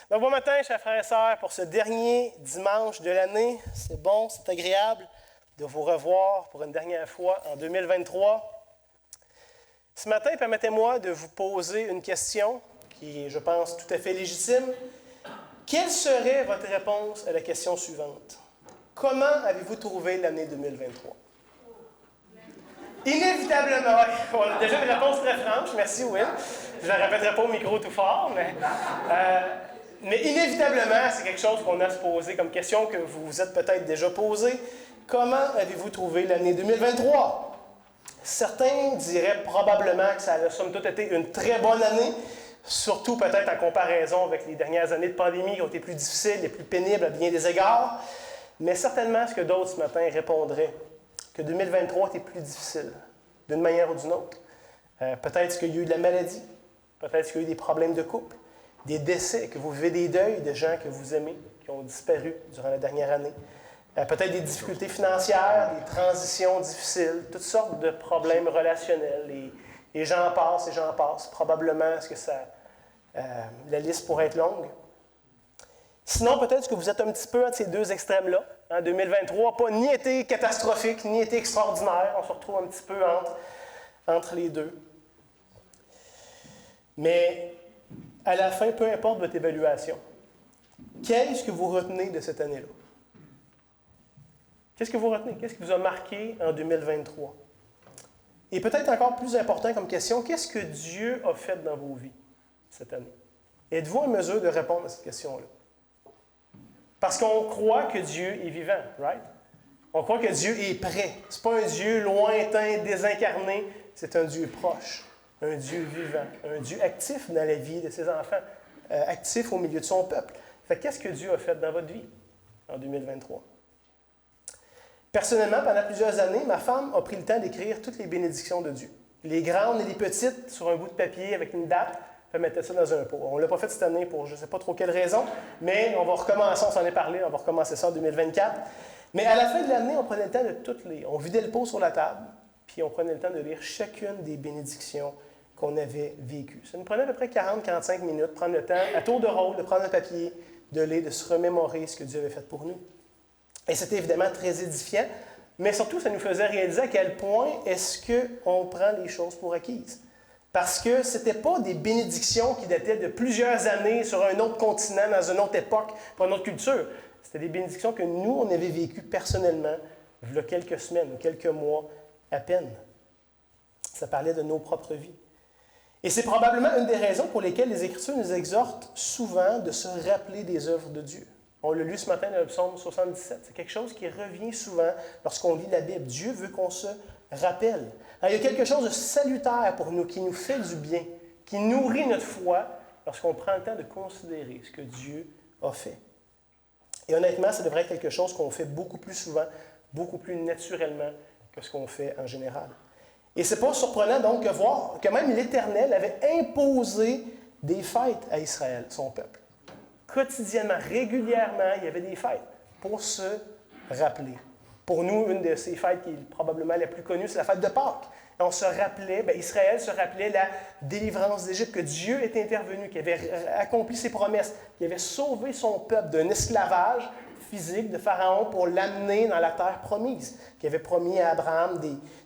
Donc, bon matin, chers frères et sœurs, pour ce dernier dimanche de l'année. C'est bon, c'est agréable de vous revoir pour une dernière fois en 2023. Ce matin, permettez-moi de vous poser une question qui est, je pense, tout à fait légitime. Quelle serait votre réponse à la question suivante? Comment avez-vous trouvé l'année 2023? Inévitablement, on a déjà une réponse très franche. Merci, Will. Je ne la répéterai pas au micro tout fort, mais inévitablement, c'est quelque chose qu'on a à se poser comme question que vous vous êtes peut-être déjà posé. Comment avez-vous trouvé l'année 2023? Certains diraient probablement que ça a somme toute été une très bonne année, surtout peut-être en comparaison avec les dernières années de pandémie qui ont été plus difficiles et plus pénibles à bien des égards. Mais certainement, ce que d'autres ce matin répondraient, que 2023 était plus difficile, d'une manière ou d'une autre. Peut-être qu'il y a eu de la maladie, peut-être qu'il y a eu des problèmes de couple, des décès, que vous vivez des deuils de gens que vous aimez, qui ont disparu durant la dernière année. Peut-être des difficultés financières, des transitions difficiles, toutes sortes de problèmes relationnels. Et j'en passe et j'en passe. Probablement, est-ce que la liste pourrait être longue? Sinon, peut-être que vous êtes un petit peu entre ces deux extrêmes-là. 2023 n'a pas ni été catastrophique, ni été extraordinaire. On se retrouve un petit peu entre les deux. Mais à la fin, peu importe votre évaluation, qu'est-ce que vous retenez de cette année-là? Qu'est-ce que vous retenez? Qu'est-ce qui vous a marqué en 2023? Et peut-être encore plus important comme question, qu'est-ce que Dieu a fait dans vos vies cette année? Êtes-vous en mesure de répondre à cette question-là? Parce qu'on croit que Dieu est vivant, right? On croit que Dieu est près. Ce n'est pas un Dieu lointain, désincarné, c'est un Dieu proche, un Dieu vivant, un Dieu actif dans la vie de ses enfants, actif au milieu de son peuple. Fait qu'est-ce que Dieu a fait dans votre vie en 2023? Personnellement, pendant plusieurs années, ma femme a pris le temps d'écrire toutes les bénédictions de Dieu. Les grandes et les petites sur un bout de papier avec une date. Elle mettait ça dans un pot. On ne l'a pas fait cette année pour je ne sais pas trop quelle raison, mais on va recommencer, on s'en est parlé, on va recommencer ça en 2024. Mais à la fin de l'année, on prenait le temps de toutes lire. On vidait le pot sur la table, puis on prenait le temps de lire chacune des bénédictions qu'on avait vécues. Ça nous prenait à peu près 40-45 minutes, prendre le temps, à tour de rôle, de prendre un papier, de lire, de se remémorer ce que Dieu avait fait pour nous. Et c'était évidemment très édifiant, mais surtout, ça nous faisait réaliser à quel point est-ce qu'on prend les choses pour acquises. Parce que ce n'était pas des bénédictions qui dataient de plusieurs années sur un autre continent, dans une autre époque, pour une autre culture. C'était des bénédictions que nous, on avait vécues personnellement, il y a quelques semaines ou quelques mois à peine. Ça parlait de nos propres vies. Et c'est probablement une des raisons pour lesquelles les Écritures nous exhortent souvent de se rappeler des œuvres de Dieu. On l'a lu ce matin dans le psaume 77. C'est quelque chose qui revient souvent lorsqu'on lit la Bible. Dieu veut qu'on se rappelle. Alors, il y a quelque chose de salutaire pour nous, qui nous fait du bien, qui nourrit notre foi lorsqu'on prend le temps de considérer ce que Dieu a fait. Et honnêtement, ça devrait être quelque chose qu'on fait beaucoup plus souvent, beaucoup plus naturellement que ce qu'on fait en général. Et ce n'est pas surprenant donc de voir que même l'Éternel avait imposé des fêtes à Israël, son peuple. Quotidiennement, régulièrement, il y avait des fêtes pour se rappeler. Pour nous, une de ces fêtes qui est probablement la plus connue, c'est la fête de Pâques. Et on se rappelait, Israël se rappelait la délivrance d'Égypte, que Dieu était intervenu, qu'il avait accompli ses promesses, qu'il avait sauvé son peuple d'un esclavage physique de Pharaon pour l'amener dans la terre promise, qu'il avait promis à Abraham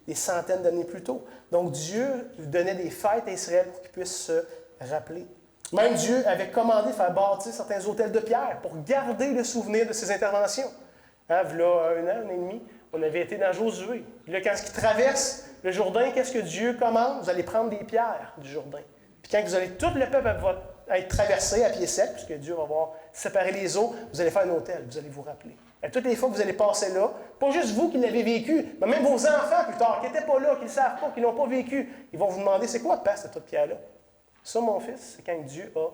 des centaines d'années plus tôt. Donc Dieu donnait des fêtes à Israël pour qu'il puisse se rappeler. Même Dieu avait commandé de faire bâtir certains autels de pierre pour garder le souvenir de ses interventions. Voilà un an et demi, on avait été dans Josué. Puis là, quand il traverse le Jourdain, qu'est-ce que Dieu commande? Vous allez prendre des pierres du Jourdain. Puis quand vous allez, tout le peuple va être traversé à pied sec, puisque Dieu va avoir séparé les eaux, vous allez faire un autel, vous allez vous rappeler. Et toutes les fois que vous allez passer là, pas juste vous qui l'avez vécu, mais même vos enfants plus tard, qui n'étaient pas là, qui ne le savent pas, qui ne l'ont pas vécu, ils vont vous demander, c'est quoi passe cette pierre-là? Ça, mon fils, c'est quand Dieu a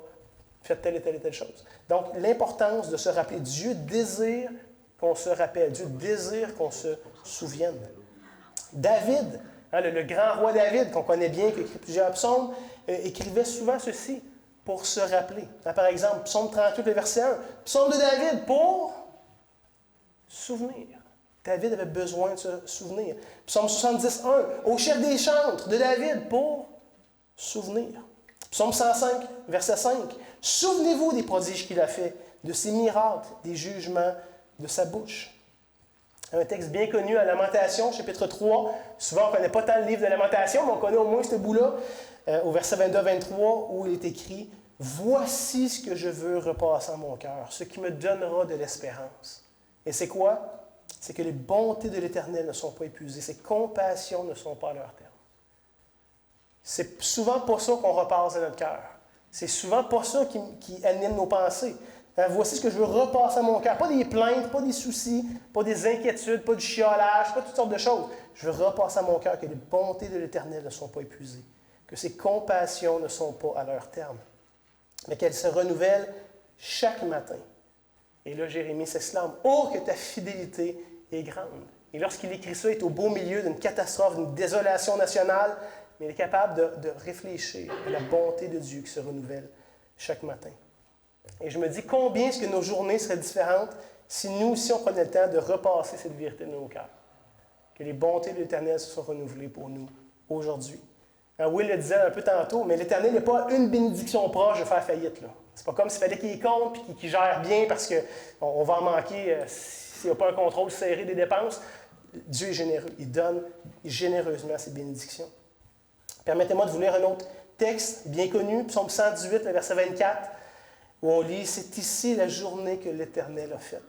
fait telle et telle et telle chose. Donc, l'importance de se rappeler, Dieu désire qu'on se rappelle, Dieu désire qu'on se souvienne. David, le grand roi David, qu'on connaît bien, qui a écrit plusieurs psaumes, écrivait souvent ceci pour se rappeler. Par exemple, psaume 38, le verset 1, psaume de David pour souvenir. David avait besoin de se souvenir. Psaume 70, 1, au chef des chantres de David pour souvenir. Psaume 105, verset 5. Souvenez-vous des prodiges qu'il a fait, de ses miracles, des jugements de sa bouche. Un texte bien connu à Lamentation, chapitre 3. Souvent, on ne connaît pas tant le livre de Lamentation, mais on connaît au moins ce bout-là, au verset 22-23, où il est écrit « Voici ce que je veux repasser en mon cœur, ce qui me donnera de l'espérance. » Et c'est quoi? C'est que les bontés de l'Éternel ne sont pas épuisées, ses compassions ne sont pas à leur terme. C'est souvent pas ça qu'on repasse à notre cœur. C'est souvent pas ça qui anime nos pensées. Voici ce que je veux repasser à mon cœur. Pas des plaintes, pas des soucis, pas des inquiétudes, pas du chiolage, pas toutes sortes de choses. Je veux repasser à mon cœur que les bontés de l'Éternel ne sont pas épuisées, que ses compassions ne sont pas à leur terme, mais qu'elles se renouvellent chaque matin. Et là, Jérémie s'exclame « Oh, que ta fidélité est grande! » Et lorsqu'il écrit ça, il est au beau milieu d'une catastrophe, d'une désolation nationale, mais il est capable de réfléchir à la bonté de Dieu qui se renouvelle chaque matin. Et je me dis combien est-ce que nos journées seraient différentes si nous aussi on prenait le temps de repasser cette vérité de nos cœurs. Que les bontés de l'Éternel se sont renouvelées pour nous aujourd'hui. Will le disait un peu tantôt, mais l'Éternel n'est pas une bénédiction proche de faire faillite. Là. C'est pas comme s'il fallait qu'il compte et qu'il gère bien parce qu'on va en manquer s'il n'y a pas un contrôle serré des dépenses. Dieu est généreux. Il donne généreusement ses bénédictions. Permettez-moi de vous lire un autre texte bien connu, Psaume 118, le verset 24, où on lit « C'est ici la journée que l'Éternel a faite.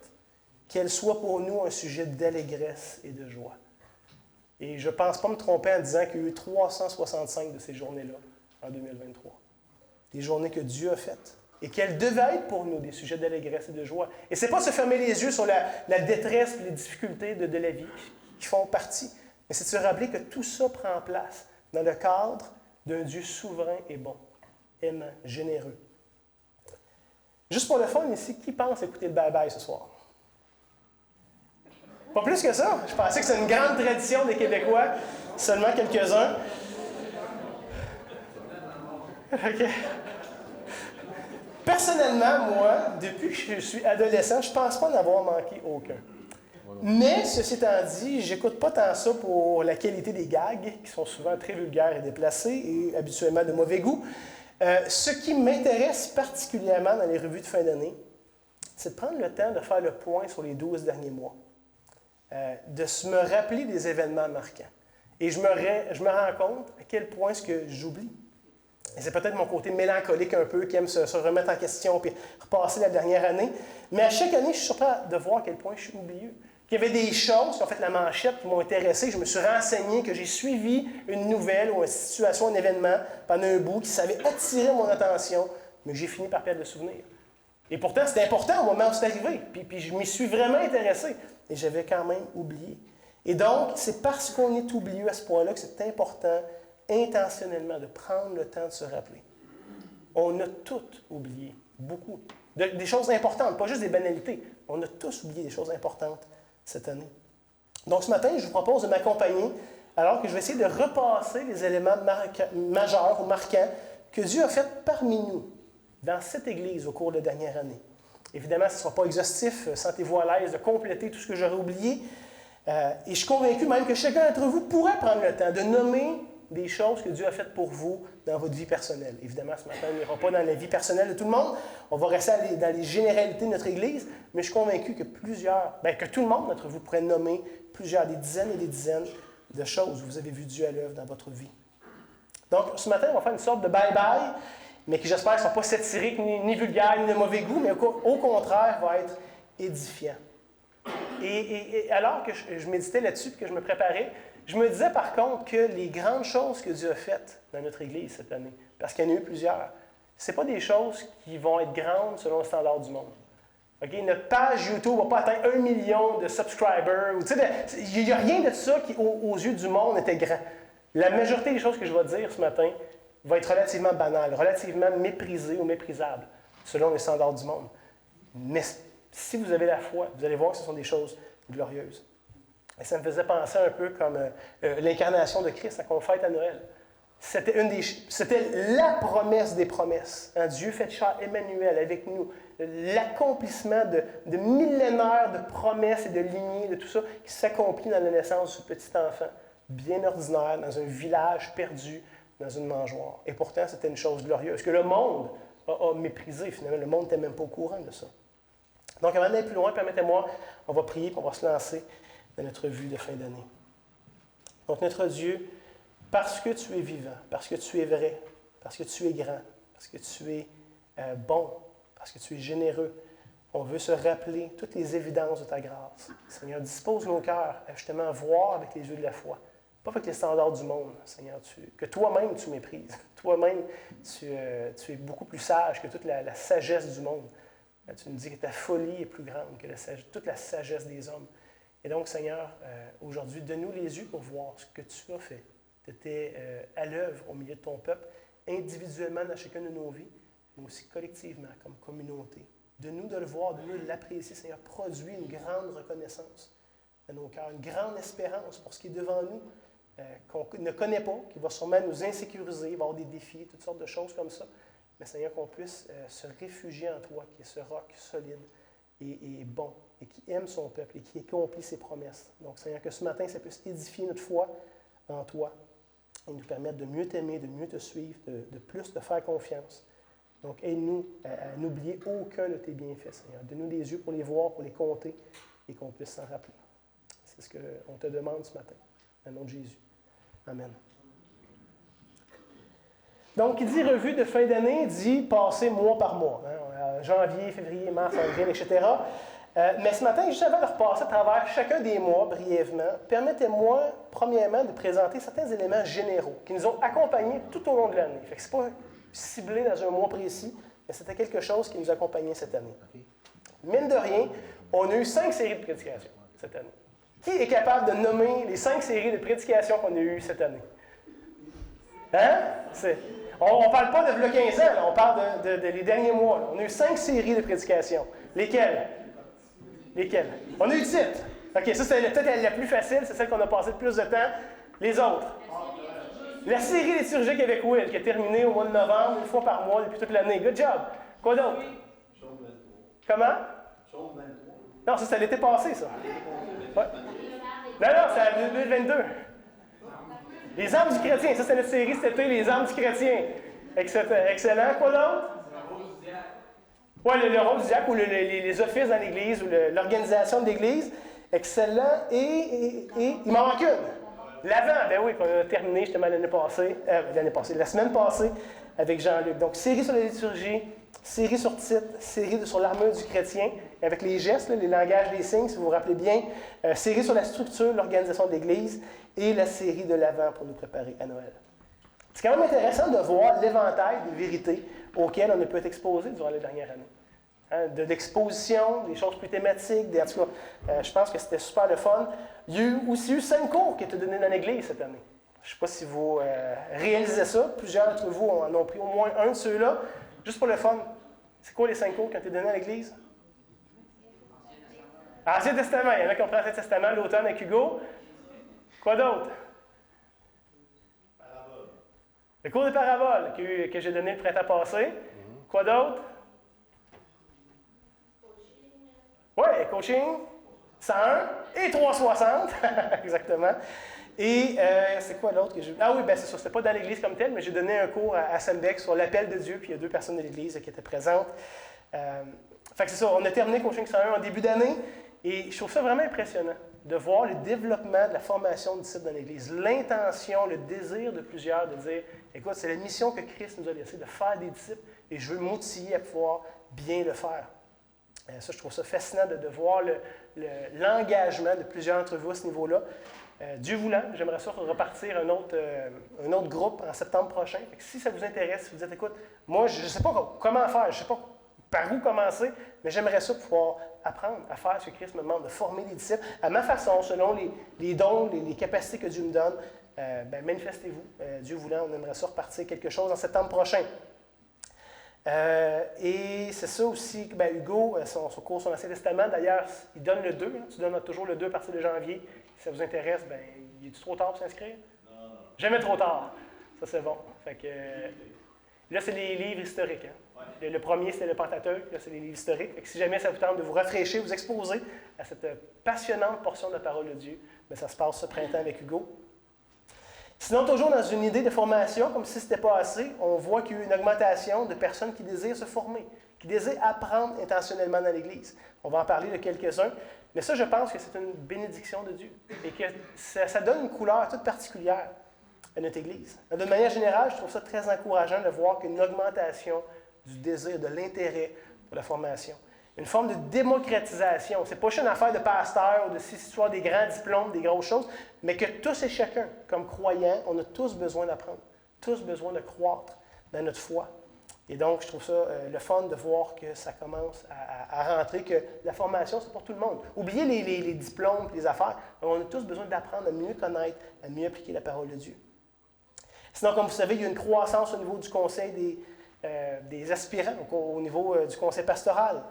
Qu'elle soit pour nous un sujet d'allégresse et de joie. » Et je ne pense pas me tromper en disant qu'il y a eu 365 de ces journées-là en 2023. Des journées que Dieu a faites et qu'elles devaient être pour nous des sujets d'allégresse et de joie. Et ce n'est pas se fermer les yeux sur la détresse et les difficultés de la vie qui font partie, mais c'est de se rappeler que tout ça prend place dans le cadre d'un Dieu souverain et bon, aimant, généreux. Juste pour le fun ici, qui pense écouter le bye-bye ce soir? Pas plus que ça. Je pensais que c'est une grande tradition des Québécois, seulement quelques-uns. OK. Personnellement, moi, depuis que je suis adolescent, je ne pense pas en avoir manqué aucun. Mais, ceci étant dit, j'écoute pas tant ça pour la qualité des gags, qui sont souvent très vulgaires et déplacés, et habituellement de mauvais goût. Ce qui m'intéresse particulièrement dans les revues de fin d'année, c'est de prendre le temps de faire le point sur les 12 derniers mois, de se me rappeler des événements marquants. Et je me rends compte à quel point est-ce que j'oublie. Et c'est peut-être mon côté mélancolique un peu, qui aime se remettre en question puis repasser la dernière année. Mais à chaque année, je suis surpris de voir à quel point je suis oublieux. Qu'il y avait des choses qui ont fait la manchette, qui m'ont intéressé. Je me suis renseigné, que j'ai suivi une nouvelle ou une situation, un événement pendant un bout qui savait attirer mon attention, mais que j'ai fini par perdre le souvenir. Et pourtant, c'était important au moment où c'est arrivé. Puis je m'y suis vraiment intéressé. Et j'avais quand même oublié. Et donc, c'est parce qu'on est oublieux à ce point-là que c'est important, intentionnellement, de prendre le temps de se rappeler. On a tout oublié, beaucoup. Des choses importantes, pas juste des banalités. On a tous oublié des choses importantes cette année. Donc, ce matin, je vous propose de m'accompagner alors que je vais essayer de repasser les éléments majeurs ou marquants que Dieu a fait parmi nous dans cette Église au cours de la dernière année. Évidemment, ce ne sera pas exhaustif. Sentez-vous à l'aise de compléter tout ce que j'aurais oublié. Et je suis convaincu même que chacun d'entre vous pourrait prendre le temps de nommer des choses que Dieu a faites pour vous dans votre vie personnelle. Évidemment, ce matin, on n'ira pas dans la vie personnelle de tout le monde. On va rester dans les généralités de notre Église, mais je suis convaincu que que tout le monde d'entre vous pourrait nommer des dizaines et des dizaines de choses où vous avez vu Dieu à l'œuvre dans votre vie. Donc, ce matin, on va faire une sorte de bye-bye, mais qui, j'espère, ne sera pas satirique, ni vulgaire, ni de mauvais goût, mais au contraire, va être édifiant. Et alors que je méditais là-dessus et que je me préparais, je me disais par contre que les grandes choses que Dieu a faites dans notre Église cette année, parce qu'il y en a eu plusieurs, ce n'est pas des choses qui vont être grandes selon le standard du monde. Okay? Notre page YouTube n'a pas atteint 1 million de subscribers. Il n'y a rien de ça qui, aux yeux du monde, était grand. La majorité des choses que je vais dire ce matin va être relativement banale, relativement méprisée ou méprisable selon les standards du monde. Mais si vous avez la foi, vous allez voir que ce sont des choses glorieuses. Et ça me faisait penser un peu comme l'incarnation de Christ qu'on fête à Noël. C'était la promesse des promesses. Hein? Dieu fait chair, Emmanuel, avec nous. L'accomplissement de millénaires de promesses et de lignées, de tout ça, qui s'accomplit dans la naissance de ce petit enfant, bien ordinaire, dans un village perdu, dans une mangeoire. Et pourtant, c'était une chose glorieuse, que le monde a méprisé finalement. Le monde n'était même pas au courant de ça. Donc, avant d'aller plus loin, permettez-moi, on va prier et on va se lancer dans notre vue de fin d'année. Donc, notre Dieu, parce que tu es vivant, parce que tu es vrai, parce que tu es grand, parce que tu es bon, parce que tu es généreux, on veut se rappeler toutes les évidences de ta grâce. Seigneur, dispose nos cœurs à justement voir avec les yeux de la foi, pas avec les standards du monde, Seigneur, que toi-même tu méprises. Toi-même, tu es beaucoup plus sage que toute la sagesse du monde. Tu nous dis que ta folie est plus grande que toute la sagesse des hommes. Et donc, Seigneur, aujourd'hui, donne-nous les yeux pour voir ce que tu as fait. Tu étais à l'œuvre au milieu de ton peuple, individuellement dans chacune de nos vies, mais aussi collectivement, comme communauté. Donne-nous de le voir, de nous l'apprécier, Seigneur. Produis une grande reconnaissance dans nos cœurs, une grande espérance pour ce qui est devant nous, qu'on ne connaît pas, qui va sûrement nous insécuriser, il va y avoir des défis, toutes sortes de choses comme ça. Mais Seigneur, qu'on puisse se réfugier en toi, qui est ce roc solide et bon, et qui aime son peuple et qui accomplit ses promesses. Donc, Seigneur, que ce matin, ça puisse édifier notre foi en toi et nous permettre de mieux t'aimer, de mieux te suivre, de plus te faire confiance. Donc, aide-nous à n'oublier aucun de tes bienfaits, Seigneur. Donne-nous des yeux pour les voir, pour les compter et qu'on puisse s'en rappeler. C'est ce qu'on te demande ce matin, au nom de Jésus. Amen. Donc, qui dit revue de fin d'année, dit passer mois par mois. Janvier, février, mars, avril, etc. Mais ce matin, juste avant de repasser à travers chacun des mois brièvement, permettez-moi, premièrement, de présenter certains éléments généraux qui nous ont accompagnés tout au long de l'année. Ce n'est pas ciblé dans un mois précis, mais c'était quelque chose qui nous accompagnait cette année. Mine de rien, on a eu 5 séries de prédications cette année. Qui est capable de nommer les 5 séries de prédications qu'on a eues cette année? Hein? On ne parle pas de 15 ans, là, on parle de les derniers mois. Là. On a eu 5 séries de prédications. Lesquelles? On a eu 7. OK, ça, c'est peut-être la plus facile, c'est celle qu'on a passé le plus de temps. Les autres? La série liturgique avec Will, qui a terminé au mois de novembre, une fois par mois, depuis toute l'année. Good job! Quoi d'autre? Comment? Non, ça, c'était l'été passé, ça. Ouais. Non, c'est en 2022. Les âmes du chrétien, ça c'est notre série cet été, les âmes du chrétien. Excellent. Quoi d'autre? Oui, le rôle du diacre ou les offices dans l'Église ou l'organisation de l'Église. Excellent. Et il m'en manque une. L'avant, ben oui, qu'on a terminé justement la semaine passée avec Jean-Luc. Donc, série sur la liturgie, série sur titre, série sur l'armure du chrétien, avec les gestes, les langages des signes, si vous vous rappelez bien, série sur la structure, l'organisation de l'Église, et la série de l'Avent pour nous préparer à Noël. C'est quand même intéressant de voir l'éventail des vérités auxquelles on a pu être exposé durant les dernières années. De l'exposition, des choses plus thématiques, en tout cas, je pense que c'était super le fun. Il y a aussi eu 5 cours qui étaient donnés dans l'Église cette année. Je ne sais pas si vous réalisez ça. Plusieurs d'entre vous en ont pris au moins un de ceux-là, juste pour le fun. C'est quoi les 5 cours qui ont été donnés à l'Église? Ancien Testament. Il y en a qui ont pris l'Ancien Testament l'automne avec Hugo. Quoi d'autre? Parabole. Le cours des paraboles que j'ai donné le printemps passé. Quoi d'autre? Oui, coaching, 101 et 360, exactement. Et c'est quoi l'autre que j'ai... Ah oui, bien c'est ça, c'était pas dans l'Église comme telle, mais j'ai donné un cours à Sembec sur l'appel de Dieu, puis il y a 2 personnes de l'Église qui étaient présentes. Fait que c'est ça, on a terminé coaching 101 en début d'année, et je trouve ça vraiment impressionnant de voir le développement de la formation de disciples dans l'Église, l'intention, le désir de plusieurs de dire, écoute, c'est la mission que Christ nous a laissée, de faire des disciples, et je veux m'outiller à pouvoir bien le faire. Ça, je trouve ça fascinant de voir l'engagement de plusieurs d'entre vous à ce niveau-là. Dieu voulant, j'aimerais ça repartir un autre groupe en septembre prochain. Fait que si ça vous intéresse, si vous dites, écoute, moi, je ne sais pas comment faire, je ne sais pas par où commencer, mais j'aimerais ça pouvoir apprendre à faire ce que Christ me demande, de former des disciples à ma façon, selon les dons, les capacités que Dieu me donne. Manifestez-vous. Dieu voulant, on aimerait ça repartir quelque chose en septembre prochain. Et c'est ça aussi, Hugo, son cours sur l'Ancien Testament, d'ailleurs, il donne le 2. Tu donnes toujours le 2 à partir de janvier. Si ça vous intéresse, il est-tu trop tard pour s'inscrire? Non. Jamais trop tard. Ça, c'est bon. Fait que, là, c'est les livres historiques. Hein? Ouais. Le premier, c'était le Pentateuque. Là, c'est les livres historiques. Fait que si jamais ça vous tente de vous rafraîchir, vous exposer à cette passionnante portion de la parole de Dieu, ça se passe ce printemps avec Hugo. Sinon, toujours dans une idée de formation, comme si ce n'était pas assez, on voit qu'il y a eu une augmentation de personnes qui désirent se former, qui désirent apprendre intentionnellement dans l'Église. On va en parler de quelques-uns, mais ça, je pense que c'est une bénédiction de Dieu et que ça donne une couleur toute particulière à notre Église. De manière générale, je trouve ça très encourageant de voir qu'il y a une augmentation du désir, de l'intérêt pour la formation. Une forme de démocratisation. Ce n'est pas juste une affaire de pasteur ou de cette histoire des grands diplômes, des grosses choses, mais que tous et chacun, comme croyants, on a tous besoin d'apprendre, tous besoin de croître dans notre foi. Et donc, je trouve ça le fun de voir que ça commence à rentrer, que la formation, c'est pour tout le monde. Oubliez les diplômes et les affaires. On a tous besoin d'apprendre à mieux connaître, à mieux appliquer la parole de Dieu. Sinon, comme vous savez, il y a une croissance au niveau du conseil des aspirants, au niveau du conseil pastoral.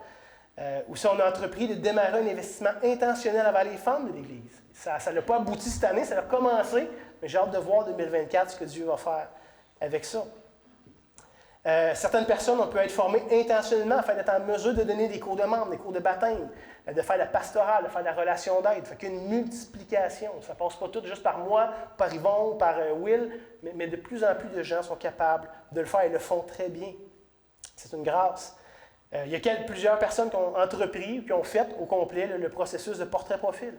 Où si on a entrepris de démarrer un investissement intentionnel envers les femmes de l'Église. Ça n'a pas abouti cette année, ça a commencé, mais j'ai hâte de voir en 2024 ce que Dieu va faire avec ça. Certaines personnes, on peut être formées intentionnellement afin d'être en mesure de donner des cours de membres, des cours de baptême, de faire la pastorale, de faire la relation d'aide. Il y a une multiplication. Ça ne passe pas tout juste par moi, par Yvon, par Will, mais de plus en plus de gens sont capables de le faire et le font très bien. C'est une grâce. Il y a plusieurs personnes qui ont entrepris, qui ont fait au complet le processus de portrait-profil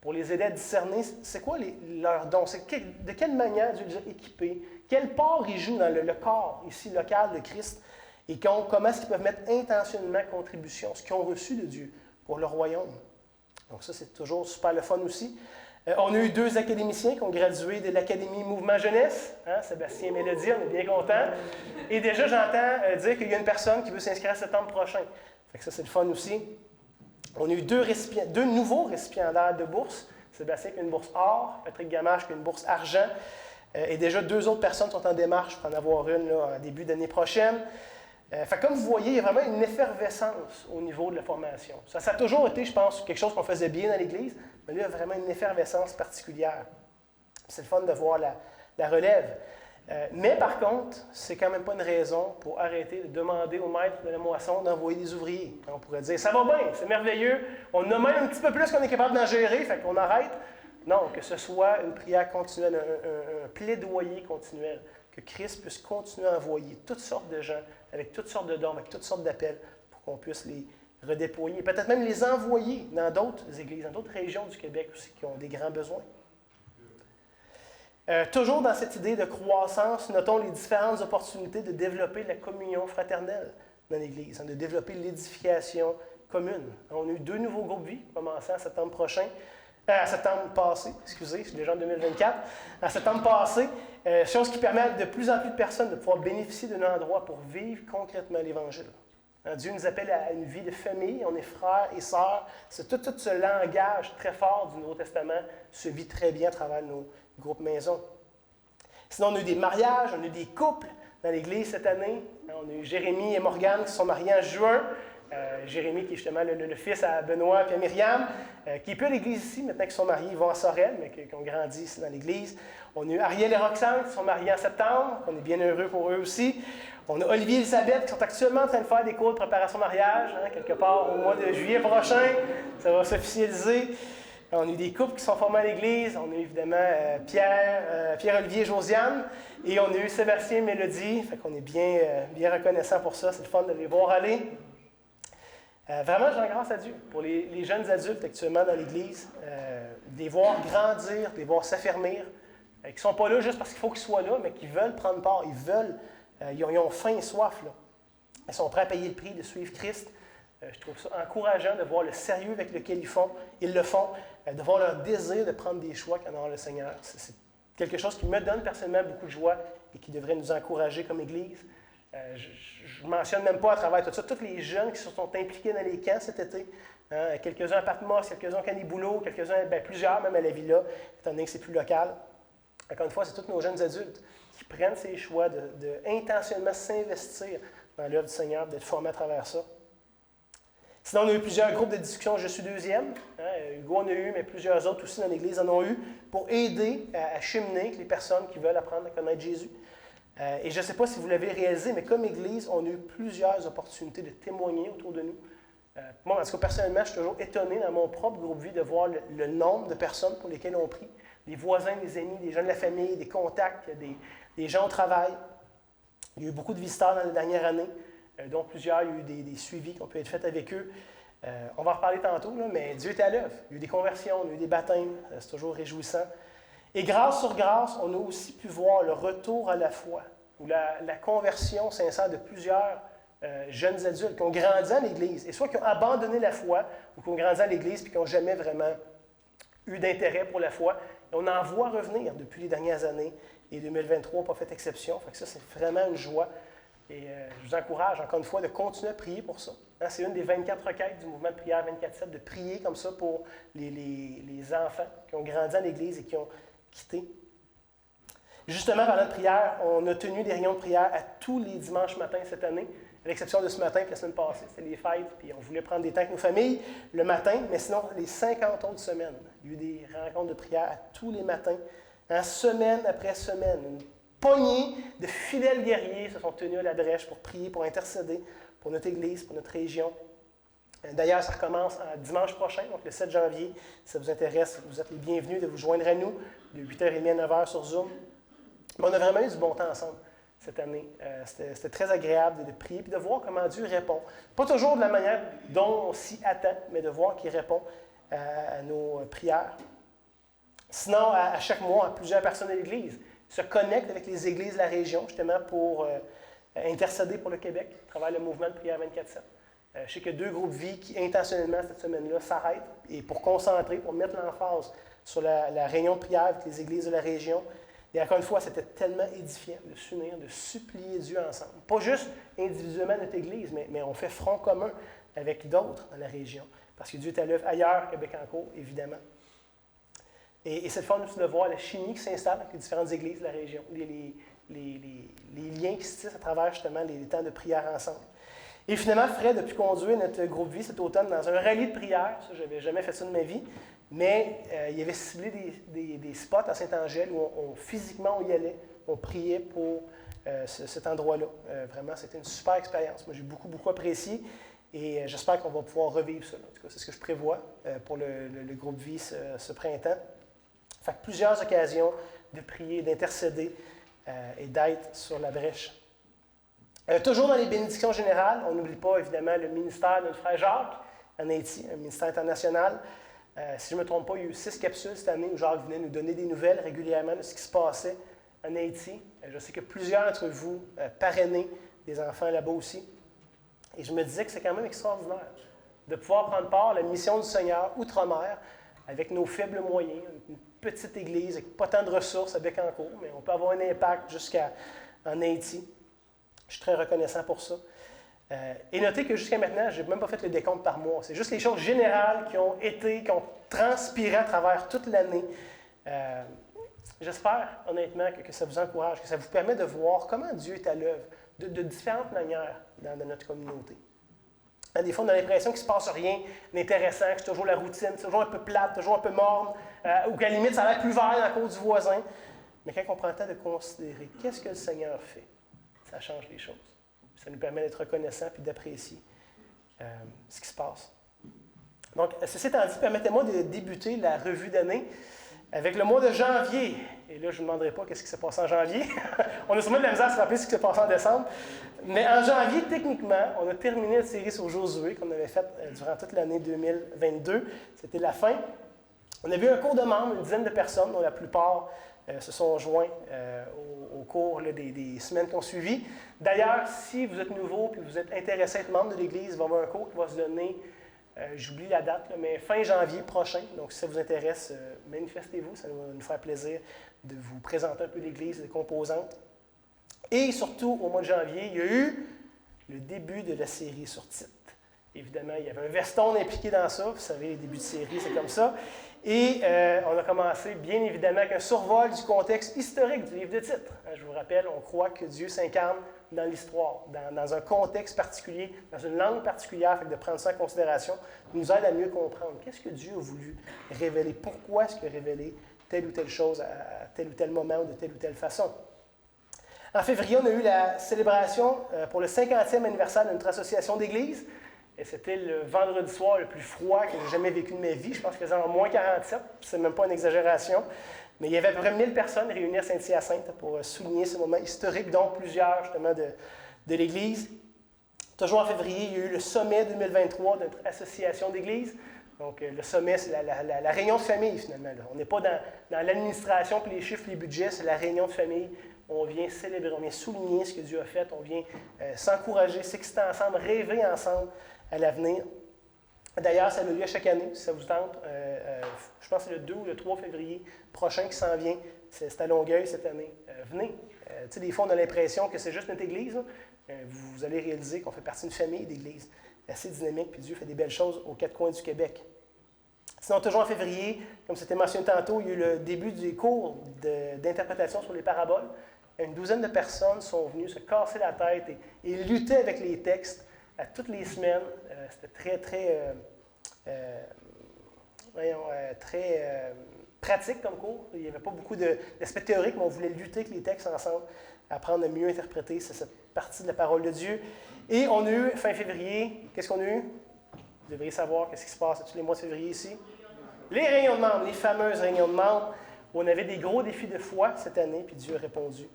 pour les aider à discerner c'est quoi leurs dons, de quelle manière Dieu les a équipés, quelle part ils jouent dans le corps ici local de Christ et comment est-ce qu'ils peuvent mettre intentionnellement contribution, ce qu'ils ont reçu de Dieu pour le royaume. Donc ça, c'est toujours super le fun aussi. On a eu 2 académiciens qui ont gradué de l'Académie Mouvement Jeunesse. Sébastien et Mélodie, on est bien contents. Et déjà, j'entends dire qu'il y a une personne qui veut s'inscrire en septembre prochain. Fait que ça, c'est le fun aussi. On a eu 2 nouveaux récipiendaires de bourse. Sébastien qui a une bourse or, Patrick Gamache qui a une bourse argent. Et déjà, 2 autres personnes sont en démarche pour en avoir une en début d'année prochaine. Comme vous voyez, il y a vraiment une effervescence au niveau de la formation. Ça a toujours été, je pense, quelque chose qu'on faisait bien dans l'Église, mais là, il y a vraiment une effervescence particulière. C'est le fun de voir la relève. Mais par contre, c'est quand même pas une raison pour arrêter de demander au maître de la moisson d'envoyer des ouvriers. On pourrait dire, ça va bien, c'est merveilleux, on a même un petit peu plus qu'on est capable d'en gérer, fait qu'on arrête. Non, que ce soit une prière continuelle, un plaidoyer continuel, que Christ puisse continuer à envoyer toutes sortes de gens, avec toutes sortes de dons, avec toutes sortes d'appels, pour qu'on puisse les redéployer, peut-être même les envoyer dans d'autres églises, dans d'autres régions du Québec aussi, qui ont des grands besoins. Toujours dans cette idée de croissance, notons les différentes opportunités de développer la communion fraternelle dans l'Église, de développer l'édification commune. On a eu 2 nouveaux groupes vie, commençant en septembre prochain, septembre passé, excusez, je suis déjà en 2024, en septembre passé, chose qui permet de plus en plus de personnes de pouvoir bénéficier d'un endroit pour vivre concrètement l'Évangile. Dieu nous appelle à une vie de famille, on est frères et sœurs. C'est tout ce langage très fort du Nouveau Testament se vit très bien à travers nos groupes maison. Sinon, on a eu des mariages, on a eu des couples dans l'Église cette année. On a eu Jérémie et Morgane qui sont mariés en juin. Jérémie qui est justement le fils à Benoît et à Myriam, qui n'est plus à l'Église ici, maintenant qu'ils sont mariés, ils vont à Sorel, mais qui ont grandi ici dans l'Église. On a eu Ariel et Roxane qui sont mariés en septembre, on est bien heureux pour eux aussi. On a Olivier et Elisabeth qui sont actuellement en train de faire des cours de préparation mariage, quelque part au mois de juillet prochain, ça va s'officialiser. On a eu des couples qui sont formés à l'Église, on a eu évidemment Pierre-Olivier et Josiane, et on a eu Sébastien et Mélodie, fait qu'on est bien reconnaissants pour ça, c'est le fun de les voir aller. Vraiment, je rends grâce à Dieu pour les jeunes adultes actuellement dans l'Église, de les voir grandir, de les voir s'affermir, qui ne sont pas là juste parce qu'il faut qu'ils soient là, mais qui veulent prendre part, ils ont faim et soif. Là. Ils sont prêts à payer le prix de suivre Christ. Je trouve ça encourageant de voir le sérieux avec lequel ils le font, de voir leur désir de prendre des choix qu'en a le Seigneur. C'est quelque chose qui me donne personnellement beaucoup de joie et qui devrait nous encourager comme Église. Je ne mentionne même pas à travers tout ça, tous les jeunes qui se sont impliqués dans les camps cet été. Quelques-uns à Patmos, quelques-uns à Caniboulot, quelques-uns, plusieurs même à la Villa, étant donné que c'est plus local. Encore une fois, c'est tous nos jeunes adultes qui prennent ces choix de intentionnellement s'investir dans l'œuvre du Seigneur, d'être formés à travers ça. Sinon, on a eu plusieurs groupes de discussion Je suis deuxième. Hugo en a eu, mais plusieurs autres aussi dans l'Église en ont eu, pour aider à cheminer avec les personnes qui veulent apprendre à connaître Jésus. Et je ne sais pas si vous l'avez réalisé, mais comme Église, on a eu plusieurs opportunités de témoigner autour de nous. Moi, en tout cas, personnellement, je suis toujours étonné dans mon propre groupe vie de voir le nombre de personnes pour lesquelles on prie, des voisins, des amis, des gens de la famille, des contacts, des gens au travail. Il y a eu beaucoup de visiteurs dans les dernières années, dont plusieurs, il y a eu des suivis qui ont pu être faits avec eux. On va en reparler tantôt, là, mais Dieu est à l'œuvre. Il y a eu des conversions, il y a eu des baptêmes, c'est toujours réjouissant. Et grâce sur grâce, on a aussi pu voir le retour à la foi, ou la conversion sincère de plusieurs jeunes adultes qui ont grandi à l'Église, et soit qui ont abandonné la foi, ou qui ont grandi à l'Église et qui n'ont jamais vraiment eu d'intérêt pour la foi. Et on en voit revenir depuis les dernières années, et 2023 n'a pas fait exception. Fait que ça, c'est vraiment une joie. Et je vous encourage, encore une fois, de continuer à prier pour ça. Hein, c'est une des 24 requêtes du mouvement de prière 24/7, de prier comme ça pour les enfants qui ont grandi à l'Église et qui ont quitté. Justement, parlant de prière, on a tenu des réunions de prière à tous les dimanches matins cette année, à l'exception de ce matin et la semaine passée. C'était les fêtes, puis on voulait prendre des temps avec nos familles le matin, mais sinon, les 50 autres semaines, il y a eu des rencontres de prière à tous les matins, hein, semaine après semaine. Une poignée de fidèles guerriers se sont tenus à la brèche pour prier, pour intercéder pour notre Église, pour notre région. D'ailleurs, ça recommence dimanche prochain, donc le 7 janvier. Si ça vous intéresse, vous êtes les bienvenus de vous joindre à nous de 8h30 à 9h sur Zoom. Mais on a vraiment eu du bon temps ensemble cette année. C'était très agréable de prier et de voir comment Dieu répond. Pas toujours de la manière dont on s'y attend, mais de voir qu'il répond à nos prières. Sinon, à chaque mois, plusieurs personnes de l'Église se connectent avec les églises de la région, justement pour intercéder pour le Québec, à travers le mouvement de prière 24/7. Je sais qu'il y a 2 groupes vie qui, intentionnellement, cette semaine-là, s'arrêtent et pour concentrer, pour mettre l'emphase sur la réunion de prière avec les églises de la région. Et encore une fois, c'était tellement édifiant de s'unir, de supplier Dieu ensemble. Pas juste individuellement notre Église, mais on fait front commun avec d'autres dans la région. Parce que Dieu est à l'œuvre ailleurs qu'à Bécancour, évidemment. Et c'est le fun aussi de voir la chimie qui s'installe avec les différentes églises de la région, les liens qui se tissent à travers justement les temps de prière ensemble. Et finalement, Fred a pu conduire notre groupe vie cet automne dans un rallye de prière. Ça, je n'avais jamais fait ça de ma vie. Mais il avait ciblé des spots à Saint-Angèle où physiquement on y allait, on priait pour cet endroit-là. Vraiment, c'était une super expérience. Moi, j'ai beaucoup, beaucoup apprécié et j'espère qu'on va pouvoir revivre ça. En tout cas, c'est ce que je prévois pour le groupe vie ce printemps. Fait que plusieurs occasions de prier, d'intercéder et d'être sur la brèche. Toujours dans les bénédictions générales, on n'oublie pas évidemment le ministère de notre frère Jacques en Haïti, un ministère international. Si je ne me trompe pas, il y a eu 6 capsules cette année où Jacques venait nous donner des nouvelles régulièrement de ce qui se passait en Haïti. Je sais que plusieurs d'entre vous parrainaient des enfants là-bas aussi. Et je me disais que c'est quand même extraordinaire de pouvoir prendre part à la mission du Seigneur outre-mer avec nos faibles moyens, une petite église avec pas tant de ressources à Bécancour, mais on peut avoir un impact jusqu'en Haïti. Je suis très reconnaissant pour ça. Et notez que jusqu'à maintenant, je n'ai même pas fait le décompte par mois. C'est juste les choses générales qui ont transpiré à travers toute l'année. J'espère honnêtement que ça vous encourage, que ça vous permet de voir comment Dieu est à l'œuvre de différentes manières dans notre communauté. Des fois, on a l'impression qu'il ne se passe rien d'intéressant, que c'est toujours la routine, c'est toujours un peu plate, toujours un peu morne, ou qu'à la limite, ça a l'air plus vert dans la cour du voisin. Mais quand on prend le temps de considérer qu'est-ce que le Seigneur fait, ça change les choses. Ça nous permet d'être reconnaissants et d'apprécier ce qui se passe. Donc, ceci étant dit, permettez-moi de débuter la revue d'année avec le mois de janvier. Et là, je ne vous demanderai pas qu'est-ce qui s'est passé en janvier. On a sûrement de la misère à se rappeler ce qui s'est passé en décembre. Mais en janvier, techniquement, on a terminé notre série sur Josué qu'on avait faite durant toute l'année 2022. C'était la fin. On a vu un cours de membres, une dizaine de personnes, dont la plupart se sont joints au cours là, des semaines qui ont suivi. D'ailleurs, si vous êtes nouveau et vous êtes intéressé à être membre de l'Église, il va y avoir un cours qui va se donner, j'oublie la date, là, mais fin janvier prochain. Donc, si ça vous intéresse, manifestez-vous. Ça va nous faire plaisir de vous présenter un peu l'Église, les composantes. Et surtout, au mois de janvier, il y a eu le début de la série sur Tite. Évidemment, il y avait un veston impliqué dans ça. Vous savez, les débuts de série, c'est comme ça. Et on a commencé, bien évidemment, avec un survol du contexte historique du livre de Tite. Je vous rappelle, on croit que Dieu s'incarne dans l'histoire, dans un contexte particulier, dans une langue particulière, fait que de prendre ça en considération nous aide à mieux comprendre qu'est-ce que Dieu a voulu révéler, pourquoi est-ce qu'il a révélé telle ou telle chose à tel ou tel moment ou de telle ou telle façon. En février, on a eu la célébration pour le 50e anniversaire de notre association d'église. Et c'était le vendredi soir le plus froid que j'ai jamais vécu de ma vie. Je pense qu'il faisait en moins 47, c'est même pas une exagération. Mais il y avait à peu près 1000 personnes réunies à Saint-Hyacinthe pour souligner ce moment historique, dont plusieurs justement de l'Église. Toujours en février, il y a eu le sommet 2023 de notre association d'églises. Donc, le sommet, c'est la réunion de famille, finalement. Là. On n'est pas dans l'administration, puis les chiffres, les budgets, c'est la réunion de famille. On vient célébrer, on vient souligner ce que Dieu a fait, on vient s'encourager, s'exciter ensemble, rêver ensemble à l'avenir. D'ailleurs, ça a lieu à chaque année, si ça vous tente. Je pense que c'est le 2 ou le 3 février prochain qui s'en vient. C'est à Longueuil cette année. Venez. Des fois, on a l'impression que c'est juste notre église. Là. Vous allez réaliser qu'on fait partie d'une famille d'églises assez dynamique, puis Dieu fait des belles choses aux quatre coins du Québec. Sinon, toujours en février, comme c'était mentionné tantôt, il y a eu le début des cours d'interprétation sur les paraboles. Une douzaine de personnes sont venues se casser la tête et lutter avec les textes à toutes les semaines. C'était très pratique comme cours. Il n'y avait pas beaucoup d'aspects théoriques, mais on voulait lutter avec les textes ensemble, apprendre à mieux interpréter cette partie de la parole de Dieu. Et on a eu, fin février, qu'est-ce qu'on a eu? Vous devriez savoir qu'est-ce qui se passe tous les mois de février ici. Les réunions de membres, les fameuses réunions de membres, où on avait des gros défis de foi cette année, puis Dieu a répondu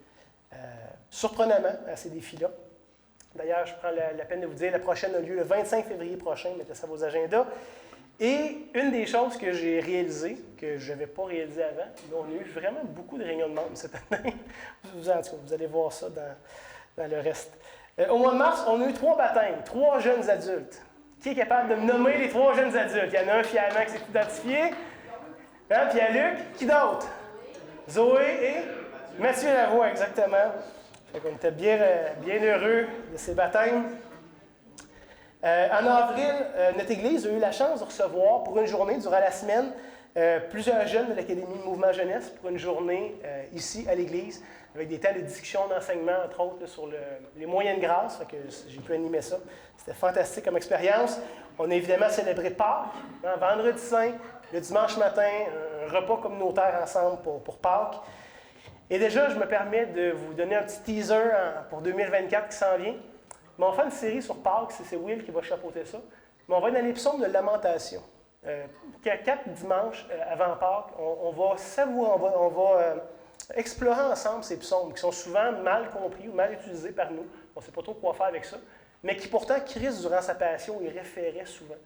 surprenamment à ces défis-là. D'ailleurs, je prends la peine de vous dire, la prochaine a lieu le 25 février prochain, mettez ça à vos agendas. Et une des choses que j'ai réalisées, que je n'avais pas réalisé avant, on a eu vraiment beaucoup de réunions de membres cette année. Vous allez voir ça dans le reste. Au mois de mars, on a eu 3 baptêmes, 3 jeunes adultes. Qui est capable de me nommer les 3 jeunes adultes? Il y en a un fièrement qui s'est identifié. Hein? Pierre-Luc. Qui d'autre? Zoé et Mathieu Lavoie, exactement. On était bien heureux de ces baptêmes. En avril, notre Église a eu la chance de recevoir pour une journée durant la semaine plusieurs jeunes de l'Académie Mouvement Jeunesse pour une journée ici à l'Église, avec des temps de discussion, d'enseignement, entre autres, là, sur les moyens de grâce. Fait que j'ai pu animer ça. C'était fantastique comme expérience. On a évidemment célébré Pâques, vendredi saint, le dimanche matin, un repas communautaire ensemble pour Pâques. Et déjà, je me permets de vous donner un petit teaser pour 2024 qui s'en vient. Mais on va faire une série sur Pâques, c'est Will qui va chapeauter ça. Mais on va être dans les psaumes de lamentation. 4 dimanches avant Pâques, on va savourer, on va explorer ensemble ces psaumes qui sont souvent mal compris ou mal utilisés par nous. On ne sait pas trop quoi faire avec ça. Mais qui pourtant, Christ, durant sa passion, y référait souvent.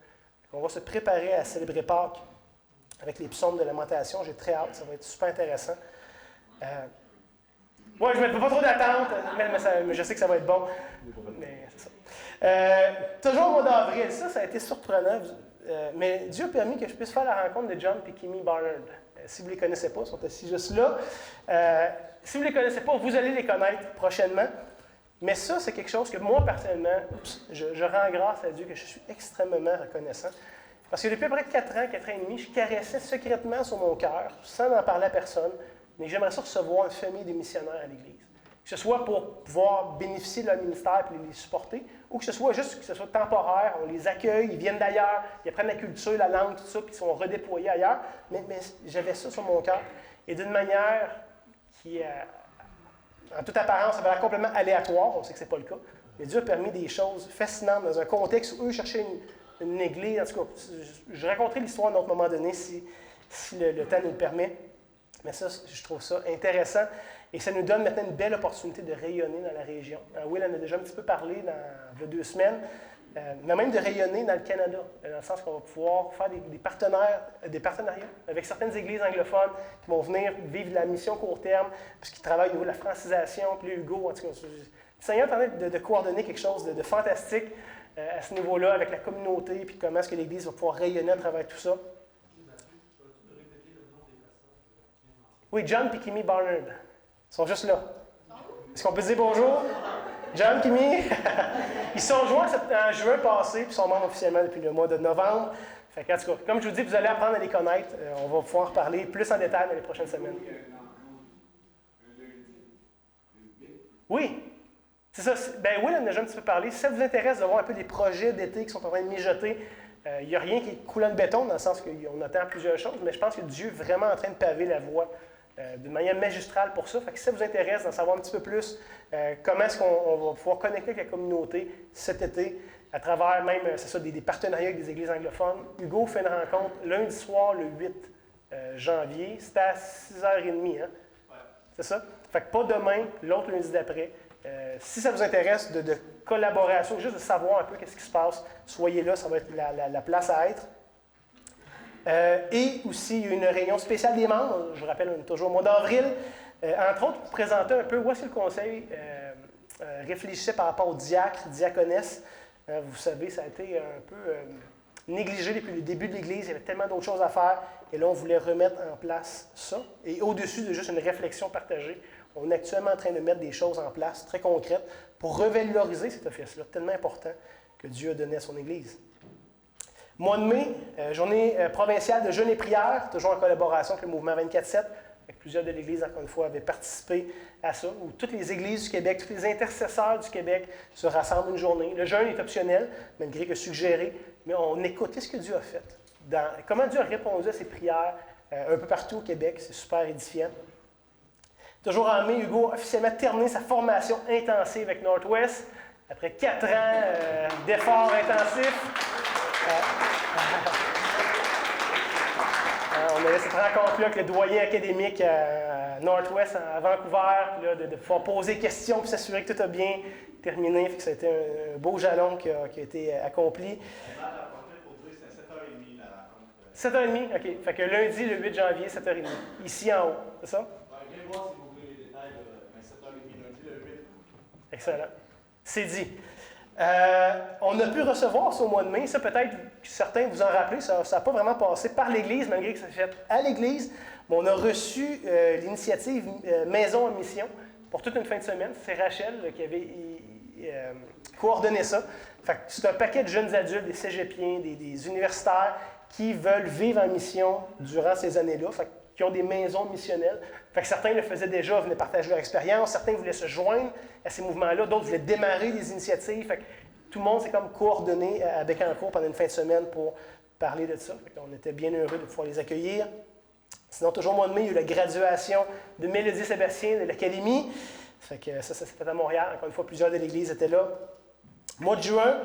On va se préparer à célébrer Pâques avec les psaumes de lamentation. J'ai très hâte, ça va être super intéressant. Je ne mets pas trop d'attente, mais je sais que ça va être bon. Mais c'est ça. Toujours au mois d'avril, ça a été surprenant. Mais Dieu a permis que je puisse faire la rencontre de John et Kimmy Barnard. Si vous ne les connaissez pas, ils sont assis juste là. Si vous ne les connaissez pas, vous allez les connaître prochainement. Mais ça, c'est quelque chose que moi, personnellement, je rends grâce à Dieu, que je suis extrêmement reconnaissant. Parce que depuis à peu près 4 ans, 4 ans et demi, je caressais secrètement sur mon cœur, sans en parler à personne, mais j'aimerais ça recevoir une famille de missionnaires à l'Église. Que ce soit pour pouvoir bénéficier de leur ministère et les supporter, ou que ce soit juste que ce soit temporaire, on les accueille, ils viennent d'ailleurs, ils apprennent la culture, la langue, tout ça, puis ils sont redéployés ailleurs. Mais j'avais ça sur mon cœur. Et d'une manière qui, en toute apparence, avait l'air complètement aléatoire, on sait que ce n'est pas le cas, mais Dieu a permis des choses fascinantes dans un contexte où eux cherchaient une église. En tout cas, je raconterai l'histoire à un autre moment donné si le temps nous le permet. Mais ça, je trouve ça intéressant. Et ça nous donne maintenant une belle opportunité de rayonner dans la région. Will en a déjà un petit peu parlé il y a 2 semaines, mais même de rayonner dans le Canada, dans le sens qu'on va pouvoir faire des partenariats avec certaines églises anglophones qui vont venir vivre la mission court terme, puisqu'ils travaillent au niveau de la francisation, puis Hugo, en tout cas, le Seigneur est en train de coordonner quelque chose de fantastique à ce niveau-là, avec la communauté, puis comment est-ce que l'Église va pouvoir rayonner à travers tout ça. Oui, John et Kimmy Barnard. Ils sont juste là. Est-ce qu'on peut se dire bonjour? John, Kimmy? Ils sont joints en juin passé, puis sont membres officiellement depuis le mois de novembre. Fait que, en tout cas, comme je vous dis, vous allez apprendre à les connaître. On va pouvoir parler plus en détail dans les prochaines semaines. Oui, c'est ça. Will en a déjà un petit peu parlé. Si ça vous intéresse de voir un peu les projets d'été qui sont en train de mijoter, il n'y a rien qui est coulant de béton, dans le sens qu'on attend plusieurs choses, mais je pense que Dieu est vraiment en train de paver la voie d'une manière magistrale pour ça. Fait que si ça vous intéresse d'en savoir un petit peu plus, comment est-ce qu'on va pouvoir connecter avec la communauté cet été, à travers même, c'est ça, des partenariats avec des églises anglophones. Hugo fait une rencontre lundi soir, le 8 janvier. C'était à 6h30, hein? Ouais. C'est ça? Fait que pas demain, l'autre lundi d'après. Si ça vous intéresse de collaboration, juste de savoir un peu qu'est-ce qui se passe, soyez là, ça va être la place à être. Et aussi, il y a une réunion spéciale des membres, je vous rappelle, on est toujours au mois d'avril. Entre autres, pour présenter un peu où est-ce que le conseil réfléchissait par rapport aux diacres, diaconesses. Vous savez, ça a été un peu négligé depuis le début de l'Église. Il y avait tellement d'autres choses à faire. Et là, on voulait remettre en place ça. Et au-dessus de juste une réflexion partagée, on est actuellement en train de mettre des choses en place très concrètes pour revaloriser cet office-là, tellement important que Dieu a donné à son Église. Mois de mai, journée provinciale de jeûne et prière, toujours en collaboration avec le mouvement 24/7. Plusieurs de l'Église, encore une fois, avaient participé à ça, où toutes les églises du Québec, tous les intercesseurs du Québec se rassemblent une journée. Le jeûne est optionnel, malgré que suggéré, mais on écoute ce que Dieu a fait. Comment Dieu a répondu à ses prières un peu partout au Québec, c'est super édifiant. Toujours en mai, Hugo a officiellement terminé sa formation intensive avec Northwest, après 4 ans d'efforts intensifs. On avait cette rencontre-là avec le doyen académique à Northwest, à Vancouver, là, de pouvoir poser des questions et s'assurer que tout a bien terminé. Fait que ça a été un beau jalon qui a été accompli. C'était 7h30 la rencontre. 7h30, OK. Fait que lundi, le 8 janvier, 7h30. Ici en haut, c'est ça? Viens voir si vous voulez les détails, mais 7h30 lundi, le 8. Excellent. C'est dit. On a pu recevoir ça au mois de mai. Ça, peut-être que certains vous en rappelez, ça n'a pas vraiment passé par l'Église, malgré que ça s'est fait à l'Église. Mais on a reçu l'initiative Maison en mission pour toute une fin de semaine. C'est Rachel qui avait coordonné ça. Fait que c'est un paquet de jeunes adultes, des cégepiens, des universitaires qui veulent vivre en mission durant ces années-là. Fait qui ont des maisons missionnelles. Fait que certains le faisaient déjà, venaient partager leur expérience. Certains voulaient se joindre à ces mouvements-là. D'autres voulaient démarrer des initiatives. Fait que tout le monde s'est comme coordonné à Bécancour pendant une fin de semaine pour parler de ça. Fait qu'on était bien heureux de pouvoir les accueillir. Sinon, toujours au mois de mai, il y a eu la graduation de Mélodie Sébastien de l'Académie. Fait que ça s'est fait à Montréal. Encore une fois, plusieurs de l'Église étaient là. Mois de juin,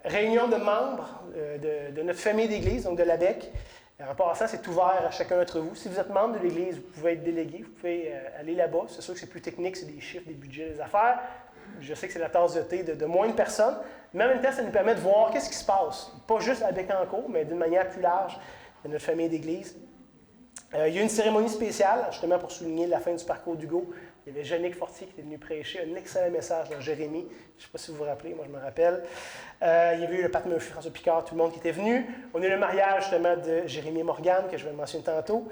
réunion de membres de notre famille d'Église, donc de l'ABEC. En passant, c'est ouvert à chacun d'entre vous. Si vous êtes membre de l'Église, vous pouvez être délégué, vous pouvez aller là-bas. C'est sûr que c'est plus technique, c'est des chiffres, des budgets, des affaires. Je sais que c'est la tasse de thé de moins de personnes, mais en même temps, ça nous permet de voir qu'est-ce qui se passe. Pas juste à Bécancour, mais d'une manière plus large de notre famille d'Église. Il y a eu une cérémonie spéciale, justement pour souligner la fin du parcours d'Hugo. Il y avait Jannick Fortier qui était venu prêcher un excellent message dans Jérémie. Je ne sais pas si vous vous rappelez, moi je me rappelle. Il y avait eu le Pat Murphy, François Picard, tout le monde qui était venu. On a eu le mariage justement de Jérémie Morgan, que je vais mentionner tantôt.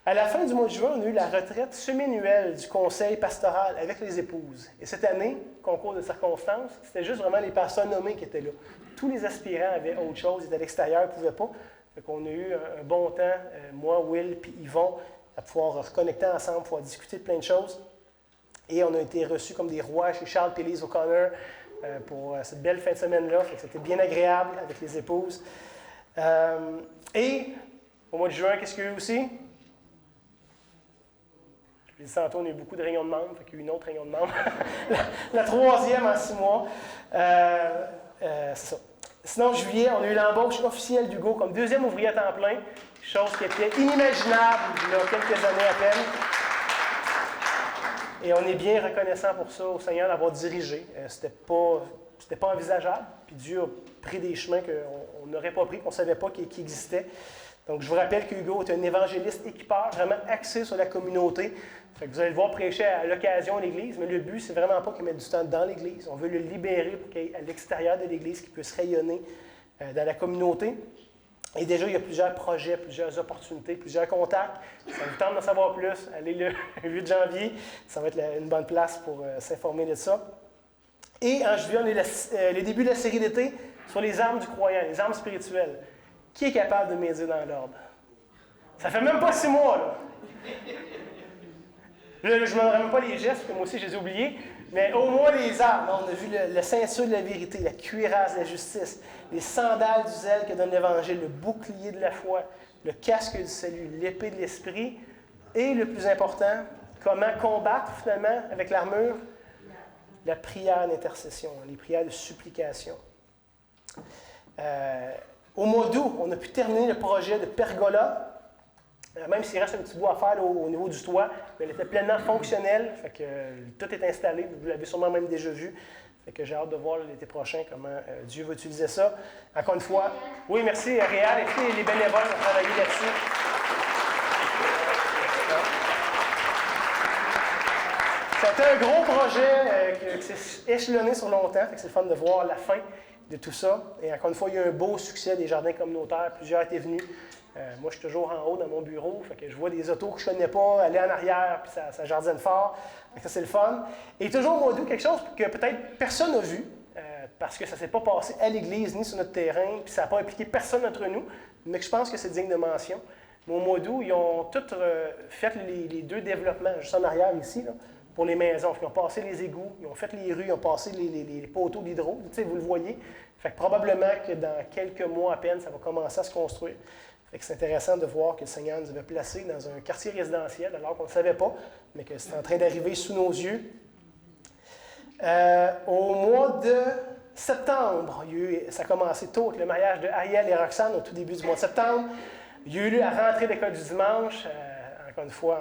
À la fin du mois de juin, on a eu la retraite semi-annuelle du conseil pastoral avec les épouses. Et cette année, concours de circonstances, c'était juste vraiment les pasteurs nommés qui étaient là. Tous les aspirants avaient autre chose, ils étaient à l'extérieur, ils ne pouvaient pas. Donc on a eu un bon temps, moi, Will puis Yvon, à pouvoir reconnecter ensemble, pouvoir discuter de plein de choses. Et on a été reçus comme des rois chez Charles et Lise O'Connor pour cette belle fin de semaine-là. C'était bien agréable avec les épouses. Et au mois de juin, qu'est-ce qu'il y a eu aussi? Je vous ai dit tantôt, on a eu beaucoup de réunions de membres. Fait qu'il y a eu une autre réunion de membres. la troisième en 6 mois. C'est ça. Sinon, juillet, on a eu l'embauche officielle d'Hugo comme deuxième ouvrier à temps plein. Chose qui était inimaginable il y a quelques années à peine. Et on est bien reconnaissant pour ça au Seigneur d'avoir dirigé. C'était pas envisageable. Puis Dieu a pris des chemins qu'on n'aurait pas pris, qu'on ne savait pas qu'ils existaient. Donc, je vous rappelle qu'Hugo est un évangéliste équipeur, vraiment axé sur la communauté. Fait que vous allez le voir prêcher à l'occasion à l'Église, mais le but, c'est vraiment pas qu'il mette du temps dans l'Église. On veut le libérer pour qu'il aille à l'extérieur de l'Église, qu'il puisse rayonner dans la communauté. Et déjà, il y a plusieurs projets, plusieurs opportunités, plusieurs contacts. Ça vous tente d'en savoir plus, allez le 8 janvier. Ça va être une bonne place pour s'informer de ça. Et en juillet, on a le début de la série d'été sur les armes du croyant, les armes spirituelles. Qui est capable de m'aider dans l'ordre? Ça fait même pas 6 mois, là. Je ne me donnerai même pas les gestes, parce que moi aussi, je les ai oubliés. Mais au moins les armes. On a vu le ceinture de la vérité, la cuirasse de la justice, les sandales du zèle que donne l'Évangile, le bouclier de la foi, le casque du salut, l'épée de l'esprit. Et le plus important, comment combattre finalement avec l'armure? La prière d'intercession, les prières de supplication. Au mois d'août, on a pu terminer le projet de Pergola. Même s'il reste un petit bout à faire là, au niveau du toit, mais elle était pleinement fonctionnelle. Fait que, tout est installé. Vous l'avez sûrement même déjà vu. Fait que j'ai hâte de voir l'été prochain comment Dieu va utiliser ça. Encore une fois, oui, merci Réal et tous les bénévoles qui ont travaillé là-dessus. C'était un gros projet qui s'est échelonné sur longtemps. Fait que c'est le fun de voir la fin de tout ça. Et encore une fois, il y a eu un beau succès des jardins communautaires. Plusieurs étaient venus. Moi, je suis toujours en haut dans mon bureau. Fait que je vois des autos que je ne connais pas aller en arrière, puis ça jardine fort. Fait que ça, c'est le fun. Et toujours au mois d'août, quelque chose que peut-être personne n'a vu, parce que ça ne s'est pas passé à l'église ni sur notre terrain, puis ça n'a pas impliqué personne d'entre nous, mais que je pense que c'est digne de mention. Mais au mois d'août, ils ont tous fait les 2 développements, juste en arrière ici, là, pour les maisons. Ils ont passé les égouts, ils ont fait les rues, ils ont passé les poteaux d'hydro. Tu sais, vous le voyez. Fait que probablement que dans quelques mois à peine, ça va commencer à se construire. Fait que c'est intéressant de voir que le Seigneur nous avait placés dans un quartier résidentiel, alors qu'on ne le savait pas, mais que c'est en train d'arriver sous nos yeux. Au mois de septembre, ça a commencé tôt avec le mariage de Ariel et Roxane au tout début du mois de septembre. Il y a eu la rentrée d'école du dimanche, encore une fois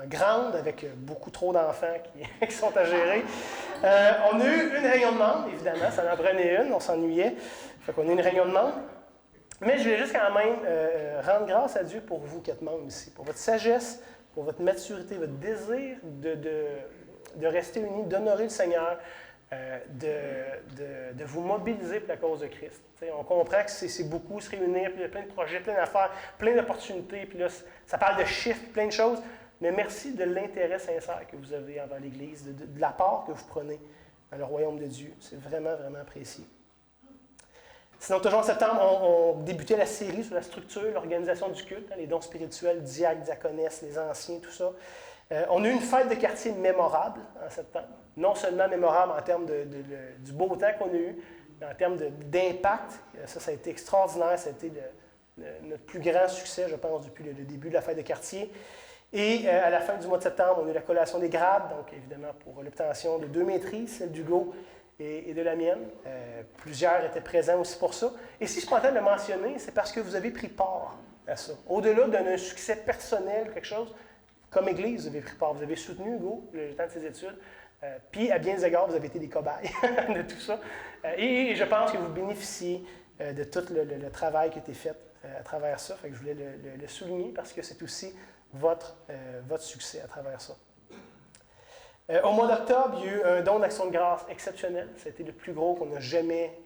en grande, avec beaucoup trop d'enfants qui sont à gérer. On a eu une réunion de membres, évidemment, ça en prenait une, on s'ennuyait. Fait qu'on a eu une réunion de membres. Mais je voulais juste quand même rendre grâce à Dieu pour vous qui êtes membres ici, pour votre sagesse, pour votre maturité, votre désir de rester unis, d'honorer le Seigneur, de vous mobiliser pour la cause de Christ. T'sais, on comprend que c'est beaucoup se réunir, puis il y a plein de projets, plein d'affaires, plein d'opportunités, puis là, ça parle de chiffres, plein de choses, mais merci de l'intérêt sincère que vous avez envers l'Église, de la part que vous prenez dans le royaume de Dieu. C'est vraiment, vraiment apprécié. Sinon, toujours en septembre, on débutait la série sur la structure, l'organisation du culte, les dons spirituels, diacres, diaconesses, les anciens, tout ça. On a eu une fête de quartier mémorable en septembre. Non seulement mémorable en termes du beau temps qu'on a eu, mais en termes d'impact. Ça a été extraordinaire. Ça a été notre plus grand succès, je pense, depuis le début de la fête de quartier. Et à la fin du mois de septembre, on a eu la collation des grades, donc évidemment pour l'obtention de 2 maîtrises, celle d'Hugo et de la mienne. Plusieurs étaient présents aussi pour ça. Et si je prends le temps de le mentionner, c'est parce que vous avez pris part à ça. Au-delà d'un succès personnel, quelque chose, comme Église, vous avez pris part. Vous avez soutenu Hugo le temps de ses études. Puis, à bien des égards, vous avez été des cobayes de tout ça. Et je pense que vous bénéficiez de tout le travail qui a été fait à travers ça. Fait que je voulais le souligner parce que c'est aussi votre succès à travers ça. Au mois d'octobre, il y a eu un don d'action de grâce exceptionnel. C'était le plus gros qu'on n'a jamais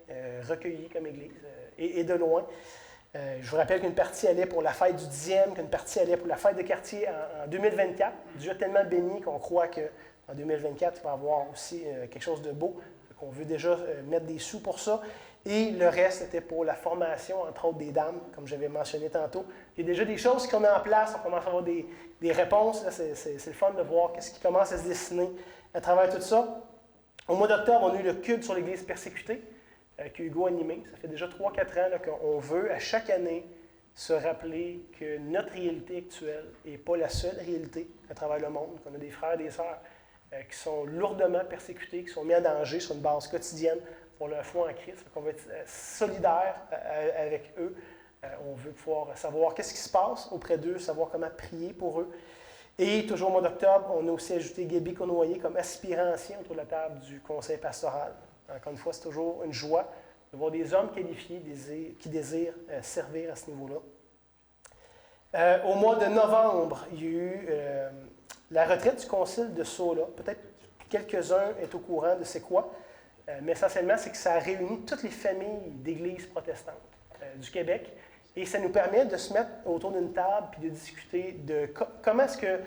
recueilli comme Église, et de loin. Je vous rappelle qu'une partie allait pour la fête du 10e, qu'une partie allait pour la fête de quartier en 2024. Dieu a tellement béni qu'on croit qu'en 2024, il va y avoir aussi quelque chose de beau. On veut déjà mettre des sous pour ça. Et le reste, c'était pour la formation, entre autres des dames, comme j'avais mentionné tantôt. Il y a déjà des choses qui sont mises en place. On commence à avoir des réponses. Là, c'est le fun de voir ce qui commence à se dessiner à travers tout ça. Au mois d'octobre, on a eu le culte sur l'Église persécutée, que Hugo a animé. Ça fait déjà 3-4 ans là, qu'on veut, à chaque année, se rappeler que notre réalité actuelle n'est pas la seule réalité à travers le monde, qu'on a des frères et des sœurs qui sont lourdement persécutés, qui sont mis en danger sur une base quotidienne pour leur foi en Christ. On veut être solidaire avec eux. On veut pouvoir savoir qu'est-ce qui se passe auprès d'eux, savoir comment prier pour eux. Et toujours au mois d'octobre, on a aussi ajouté Gaby Cournoyer comme aspirant ancien autour de la table du conseil pastoral. Encore une fois, c'est toujours une joie de voir des hommes qualifiés qui désirent servir à ce niveau-là. Au mois de novembre, il y a eu la retraite du concile de Sola. Peut-être quelques-uns sont au courant de c'est quoi, mais essentiellement, c'est que ça a réuni toutes les familles d'églises protestantes du Québec. Et ça nous permet de se mettre autour d'une table et de discuter de comment est-ce que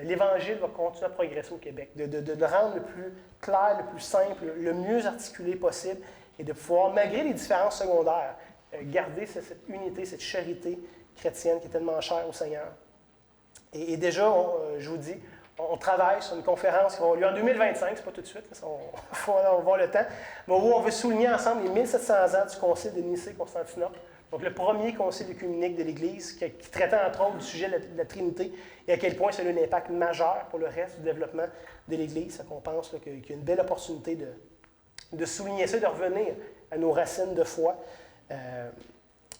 l'Évangile va continuer à progresser au Québec, de le rendre le plus clair, le plus simple, le mieux articulé possible, et de pouvoir, malgré les différences secondaires, garder cette unité, cette charité chrétienne qui est tellement chère au Seigneur. Et déjà, je vous dis, on travaille sur une conférence qui va avoir lieu en 2025, c'est pas tout de suite, on va voir le temps, mais où on veut souligner ensemble les 1700 ans du concile de Nicée-Constantinople. Donc, le premier concile œcuménique de l'Église qui traitait entre autres du sujet de la Trinité et à quel point ça a eu un impact majeur pour le reste du développement de l'Église. On pense qu'il y a une belle opportunité de souligner ça, de revenir à nos racines de foi.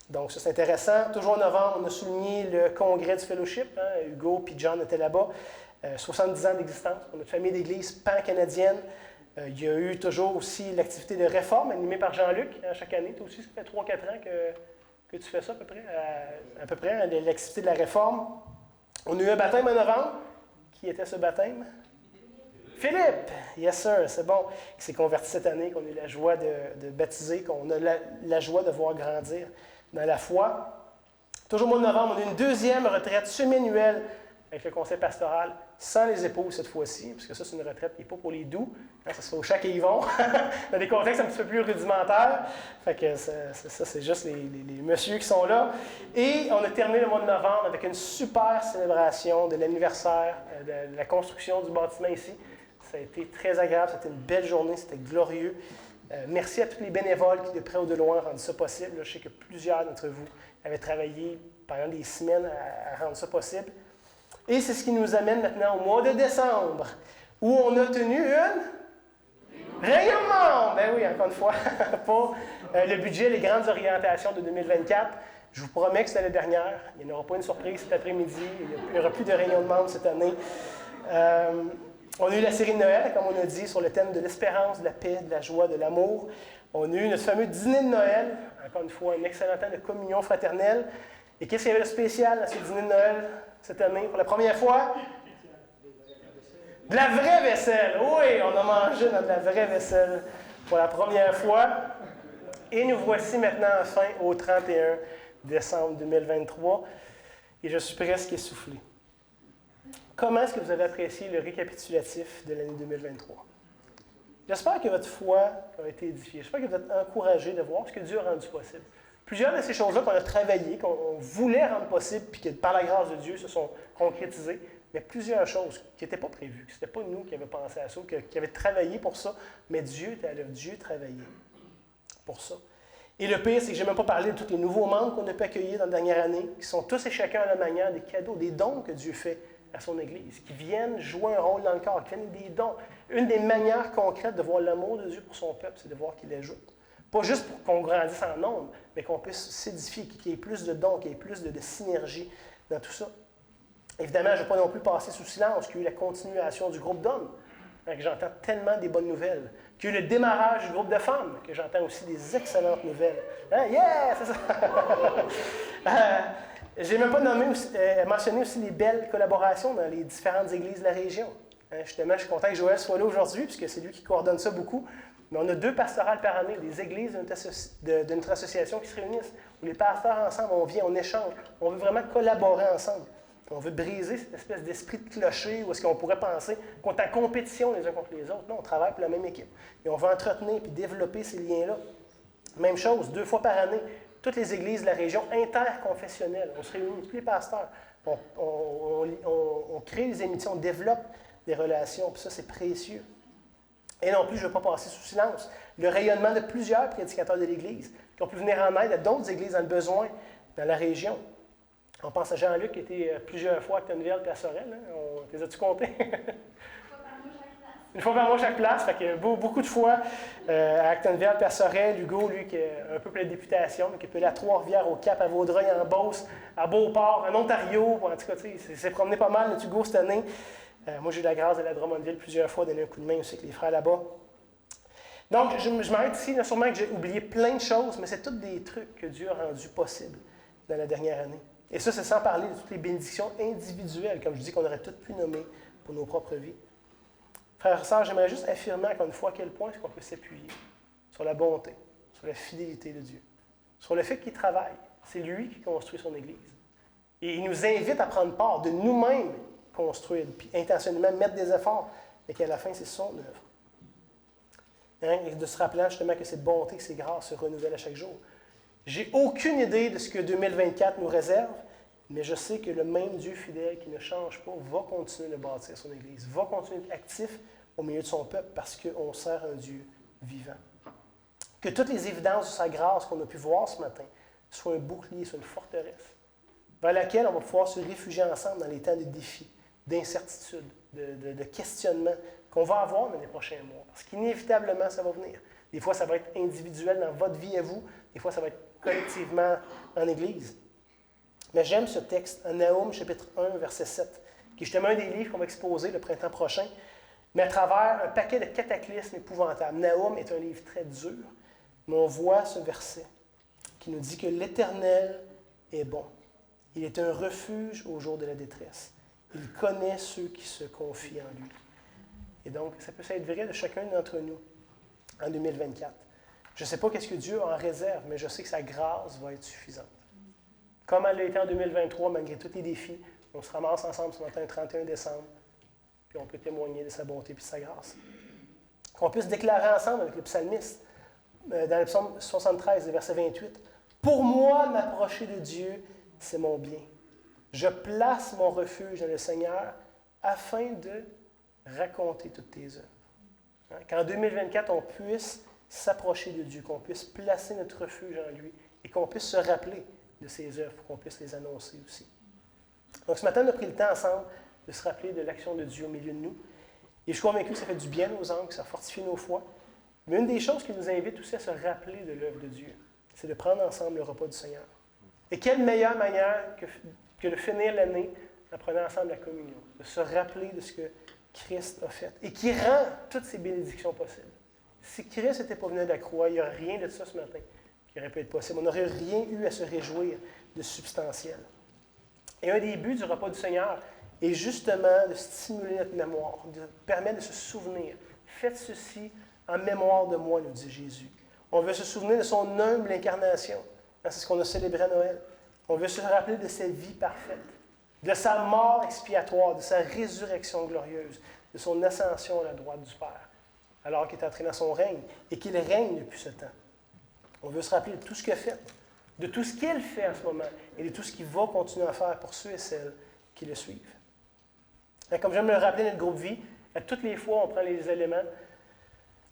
Donc, ça, c'est intéressant. Toujours en novembre, on a souligné le congrès du fellowship. Hein? Hugo et John étaient là-bas. 70 ans d'existence pour notre famille d'église pan-canadienne. Il y a eu toujours aussi l'activité de réforme animée par Jean-Luc chaque année. Toi aussi, ça fait 3-4 ans que tu fais ça à peu près, l'activité de la réforme. On a eu un baptême en novembre. Qui était ce baptême? Philippe! Yes, sir, c'est bon. Qui s'est converti cette année, qu'on a eu la joie de baptiser, qu'on a la joie de voir grandir dans la foi. Toujours au mois de novembre, on a une deuxième retraite semi-annuelle avec le conseil pastoral, sans les épouses cette fois-ci, parce que ça, c'est une retraite qui n'est pas pour les doux. Hein, ça se fait au Chac et Yvon, dans des contextes un petit peu plus rudimentaires. Fait que ça, c'est juste les messieurs qui sont là. Et on a terminé le mois de novembre avec une super célébration de l'anniversaire de la construction du bâtiment ici. Ça a été très agréable, c'était une belle journée, c'était glorieux. Merci à tous les bénévoles qui, de près ou de loin, rendent ça possible. Là, je sais que plusieurs d'entre vous avaient travaillé pendant des semaines à rendre ça possible. Et c'est ce qui nous amène maintenant au mois de décembre, où on a tenu une réunion de membres. Ben oui, encore une fois, pour le budget, les grandes orientations de 2024. Je vous promets que c'est l'année dernière. Il n'y aura pas une surprise cet après-midi. Il n'y aura plus de réunion de membres cette année. On a eu la série de Noël, comme on a dit, sur le thème de l'espérance, de la paix, de la joie, de l'amour. On a eu notre fameux dîner de Noël, encore une fois, un excellent temps de communion fraternelle. Et qu'est-ce qu'il y avait de spécial dans ce dîner de Noël cette année, pour la première fois? De la vraie vaisselle! Oui, on a mangé dans de la vraie vaisselle pour la première fois. Et nous voici maintenant enfin au 31 décembre 2023. Et je suis presque essoufflé. Comment est-ce que vous avez apprécié le récapitulatif de l'année 2023? J'espère que votre foi a été édifiée. J'espère que vous êtes encouragés de voir ce que Dieu a rendu possible. Plusieurs de ces choses-là qu'on a travaillées, qu'on voulait rendre possible, puis qui, par la grâce de Dieu, se sont concrétisées, mais plusieurs choses qui n'étaient pas prévues, que ce n'était pas nous qui avions pensé à ça, qui avions travaillé pour ça, mais Dieu était à l'œuvre, Dieu travaillait pour ça. Et le pire, c'est que je n'ai même pas parlé de tous les nouveaux membres qu'on a pu accueillir dans la dernière année, qui sont tous et chacun à la manière des cadeaux, des dons que Dieu fait à son Église, qui viennent jouer un rôle dans le corps, qui viennent des dons. Une des manières concrètes de voir l'amour de Dieu pour son peuple, c'est de voir qu'il ajoute. Pas juste pour qu'on grandisse en nombre, mais qu'on puisse s'édifier, qu'il y ait plus de dons, qu'il y ait plus de synergie dans tout ça. Évidemment, je ne vais pas non plus passer sous silence qu'il y a eu la continuation du groupe d'hommes, hein, que j'entends tellement des bonnes nouvelles. Qu'il y a eu le démarrage du groupe de femmes, que j'entends aussi des excellentes nouvelles. Hein? Yeah! C'est ça! Je n'ai même pas mentionné aussi les belles collaborations dans les différentes églises de la région. Hein, justement, je suis content que Joël soit là aujourd'hui, puisque c'est lui qui coordonne ça beaucoup. Mais on a 2 pastorales par année, des églises de notre association qui se réunissent, où les pasteurs ensemble, on vient, on échange. On veut vraiment collaborer ensemble. On veut briser cette espèce d'esprit de clocher où est-ce qu'on pourrait penser qu'on est en compétition les uns contre les autres. Non, on travaille pour la même équipe. Et on veut entretenir et développer ces liens-là. Même chose, 2 fois par année, toutes les églises de la région interconfessionnelles. On se réunit, tous les pasteurs. On crée des amitiés, on développe des relations. Puis ça, c'est précieux. Et non plus, je ne veux pas passer sous silence, le rayonnement de plusieurs prédicateurs de l'Église qui ont pu venir en aide à d'autres églises dans le besoin dans la région. On pense à Jean-Luc qui était plusieurs fois à Actonville et à Sorel. Hein? Les as-tu comptés? Une fois par mois chaque place. Fait que beaucoup de fois à Actonville et à Sorel. Hugo, lui, qui est un peu pour la députation, mais qui peut aller à Trois-Rivières, au Cap, à Vaudreuil, en Beauce, à Beauport, en Ontario. En tout cas, il s'est promené pas mal, notre Hugo, cette année. Moi, j'ai eu la grâce d'aller à Drummondville plusieurs fois, donner un coup de main aussi avec les frères là-bas. Donc, je m'arrête ici. Là, sûrement que j'ai oublié plein de choses, mais c'est tous des trucs que Dieu a rendus possibles dans la dernière année. Et ça, c'est sans parler de toutes les bénédictions individuelles, comme je dis, qu'on aurait toutes pu nommer pour nos propres vies. Frères et sœurs, j'aimerais juste affirmer encore une fois à quel point est-ce qu'on peut s'appuyer sur la bonté, sur la fidélité de Dieu, sur le fait qu'il travaille. C'est lui qui construit son Église. Et il nous invite à prendre part de nous-mêmes construire, puis intentionnellement mettre des efforts, mais qu'à la fin, c'est son œuvre. Hein? Et de se rappeler justement que cette bonté, que ces grâces se renouvellent à chaque jour. J'ai aucune idée de ce que 2024 nous réserve, mais je sais que le même Dieu fidèle qui ne change pas va continuer de bâtir son Église, va continuer d'être actif au milieu de son peuple parce qu'on sert un Dieu vivant. Que toutes les évidences de sa grâce qu'on a pu voir ce matin soient un bouclier, soient une forteresse, vers laquelle on va pouvoir se réfugier ensemble dans les temps de défis, d'incertitude, de questionnement qu'on va avoir dans les prochains mois. Parce qu'inévitablement, ça va venir. Des fois, ça va être individuel dans votre vie à vous. Des fois, ça va être collectivement en Église. Mais j'aime ce texte, en Nahum, chapitre 1, verset 7, qui est justement un des livres qu'on va exposer le printemps prochain, mais à travers un paquet de cataclysmes épouvantables. Nahum est un livre très dur, mais on voit ce verset qui nous dit que l'Éternel est bon. Il est un refuge au jour de la détresse. Il connaît ceux qui se confient en lui. Et donc, ça peut être vrai de chacun d'entre nous en 2024. Je ne sais pas qu'est-ce que Dieu en réserve, mais je sais que sa grâce va être suffisante. Comme elle l'a été en 2023, malgré tous les défis, on se ramasse ensemble ce matin, le 31 décembre, puis on peut témoigner de sa bonté et de sa grâce. Qu'on puisse déclarer ensemble avec le psalmiste, dans le psaume 73, verset 28, « Pour moi, m'approcher de Dieu, c'est mon bien. Je place mon refuge dans le Seigneur afin de raconter toutes tes œuvres. » Qu'en 2024, on puisse s'approcher de Dieu, qu'on puisse placer notre refuge en lui et qu'on puisse se rappeler de ses œuvres pour qu'on puisse les annoncer aussi. Donc ce matin, on a pris le temps ensemble de se rappeler de l'action de Dieu au milieu de nous. Et je suis convaincu que ça fait du bien à nos âmes, que ça fortifie nos foi. Mais une des choses qui nous invite aussi à se rappeler de l'œuvre de Dieu, c'est de prendre ensemble le repas du Seigneur. Et quelle meilleure manière que de finir l'année en prenant ensemble la communion, de se rappeler de ce que Christ a fait et qui rend toutes ces bénédictions possibles. Si Christ n'était pas venu de la croix, il n'y aurait rien de ça ce matin qui aurait pu être possible. On n'aurait rien eu à se réjouir de substantiel. Et un des buts du repas du Seigneur est justement de stimuler notre mémoire, de permettre de se souvenir. Faites ceci en mémoire de moi, nous dit Jésus. On veut se souvenir de son humble incarnation. C'est ce qu'on a célébré à Noël. On veut se rappeler de sa vie parfaite, de sa mort expiatoire, de sa résurrection glorieuse, de son ascension à la droite du Père, alors qu'il est entré dans son règne et qu'il règne depuis ce temps. On veut se rappeler de tout ce qu'il a fait, de tout ce qu'il fait en ce moment et de tout ce qu'il va continuer à faire pour ceux et celles qui le suivent. Et comme j'aime le rappeler dans notre groupe vie, à toutes les fois on prend les éléments,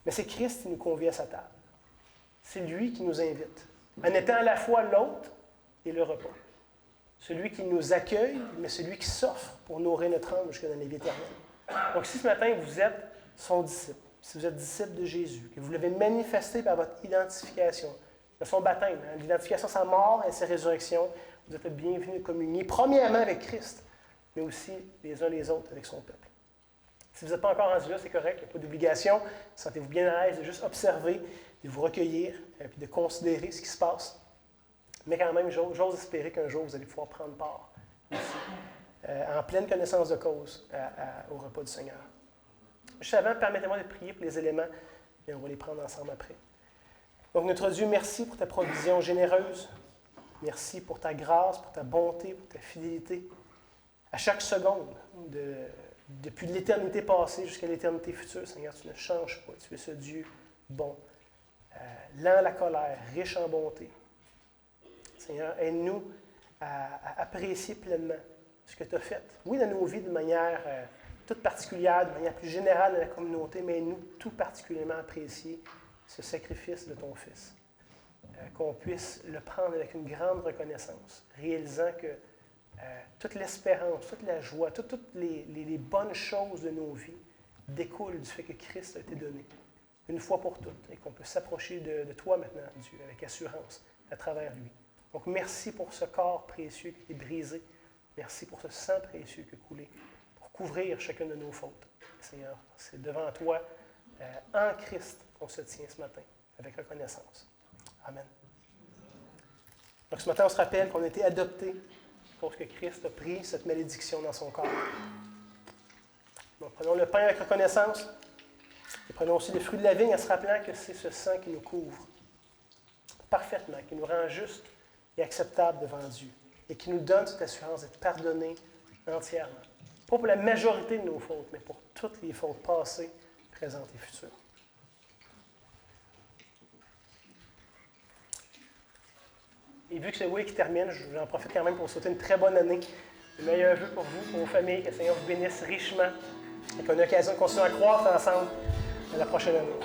mais c'est Christ qui nous convie à sa table. C'est lui qui nous invite, en étant à la fois l'hôte et le repas. Celui qui nous accueille, mais celui qui s'offre pour nourrir notre âme jusqu'à dans la vie éternelle. Donc si ce matin vous êtes son disciple, si vous êtes disciple de Jésus, que vous l'avez manifesté par votre identification, de son baptême, l'identification à sa mort et à sa résurrection, vous êtes bienvenus de communier, premièrement avec Christ, mais aussi les uns les autres avec son peuple. Si vous n'êtes pas encore rendu là, c'est correct, il n'y a pas d'obligation. Sentez-vous bien à l'aise de juste observer, de vous recueillir, puis de considérer ce qui se passe. Mais quand même, j'ose espérer qu'un jour, vous allez pouvoir prendre part ici, en pleine connaissance de cause, au repas du Seigneur. Juste avant, permettez-moi de prier pour les éléments, et on va les prendre ensemble après. Donc, notre Dieu, merci pour ta provision généreuse. Merci pour ta grâce, pour ta bonté, pour ta fidélité. À chaque seconde, depuis l'éternité passée jusqu'à l'éternité future, Seigneur, tu ne changes pas. Tu es ce Dieu bon, lent à la colère, riche en bonté. Seigneur, aide-nous à apprécier pleinement ce que tu as fait. Oui, dans nos vies de manière toute particulière, de manière plus générale dans la communauté, mais aide-nous tout particulièrement apprécier ce sacrifice de ton Fils. Qu'on puisse le prendre avec une grande reconnaissance, réalisant que toute l'espérance, toute la joie, toutes les bonnes choses de nos vies découlent du fait que Christ a été donné, une fois pour toutes, et qu'on peut s'approcher de toi maintenant, Dieu, avec assurance, à travers lui. Donc, merci pour ce corps précieux qui est brisé. Merci pour ce sang précieux qui a coulé, pour couvrir chacune de nos fautes. Seigneur, c'est devant toi, en Christ, qu'on se tient ce matin, avec reconnaissance. Amen. Donc, ce matin, on se rappelle qu'on a été adoptés pour que Christ a pris cette malédiction dans son corps. Donc, prenons le pain avec reconnaissance et prenons aussi les fruits de la vigne en se rappelant que c'est ce sang qui nous couvre parfaitement, qui nous rend justes et acceptables devant Dieu et qui nous donne cette assurance d'être pardonnés entièrement. Pas pour la majorité de nos fautes, mais pour toutes les fautes passées, présentes et futures. Et vu que c'est le week qui termine, j'en profite quand même pour vous souhaiter une très bonne année. Le meilleur vœu pour vous, pour vos familles, que le Seigneur vous bénisse richement et qu'on ait l'occasion de continuer à croître ensemble dans la prochaine année.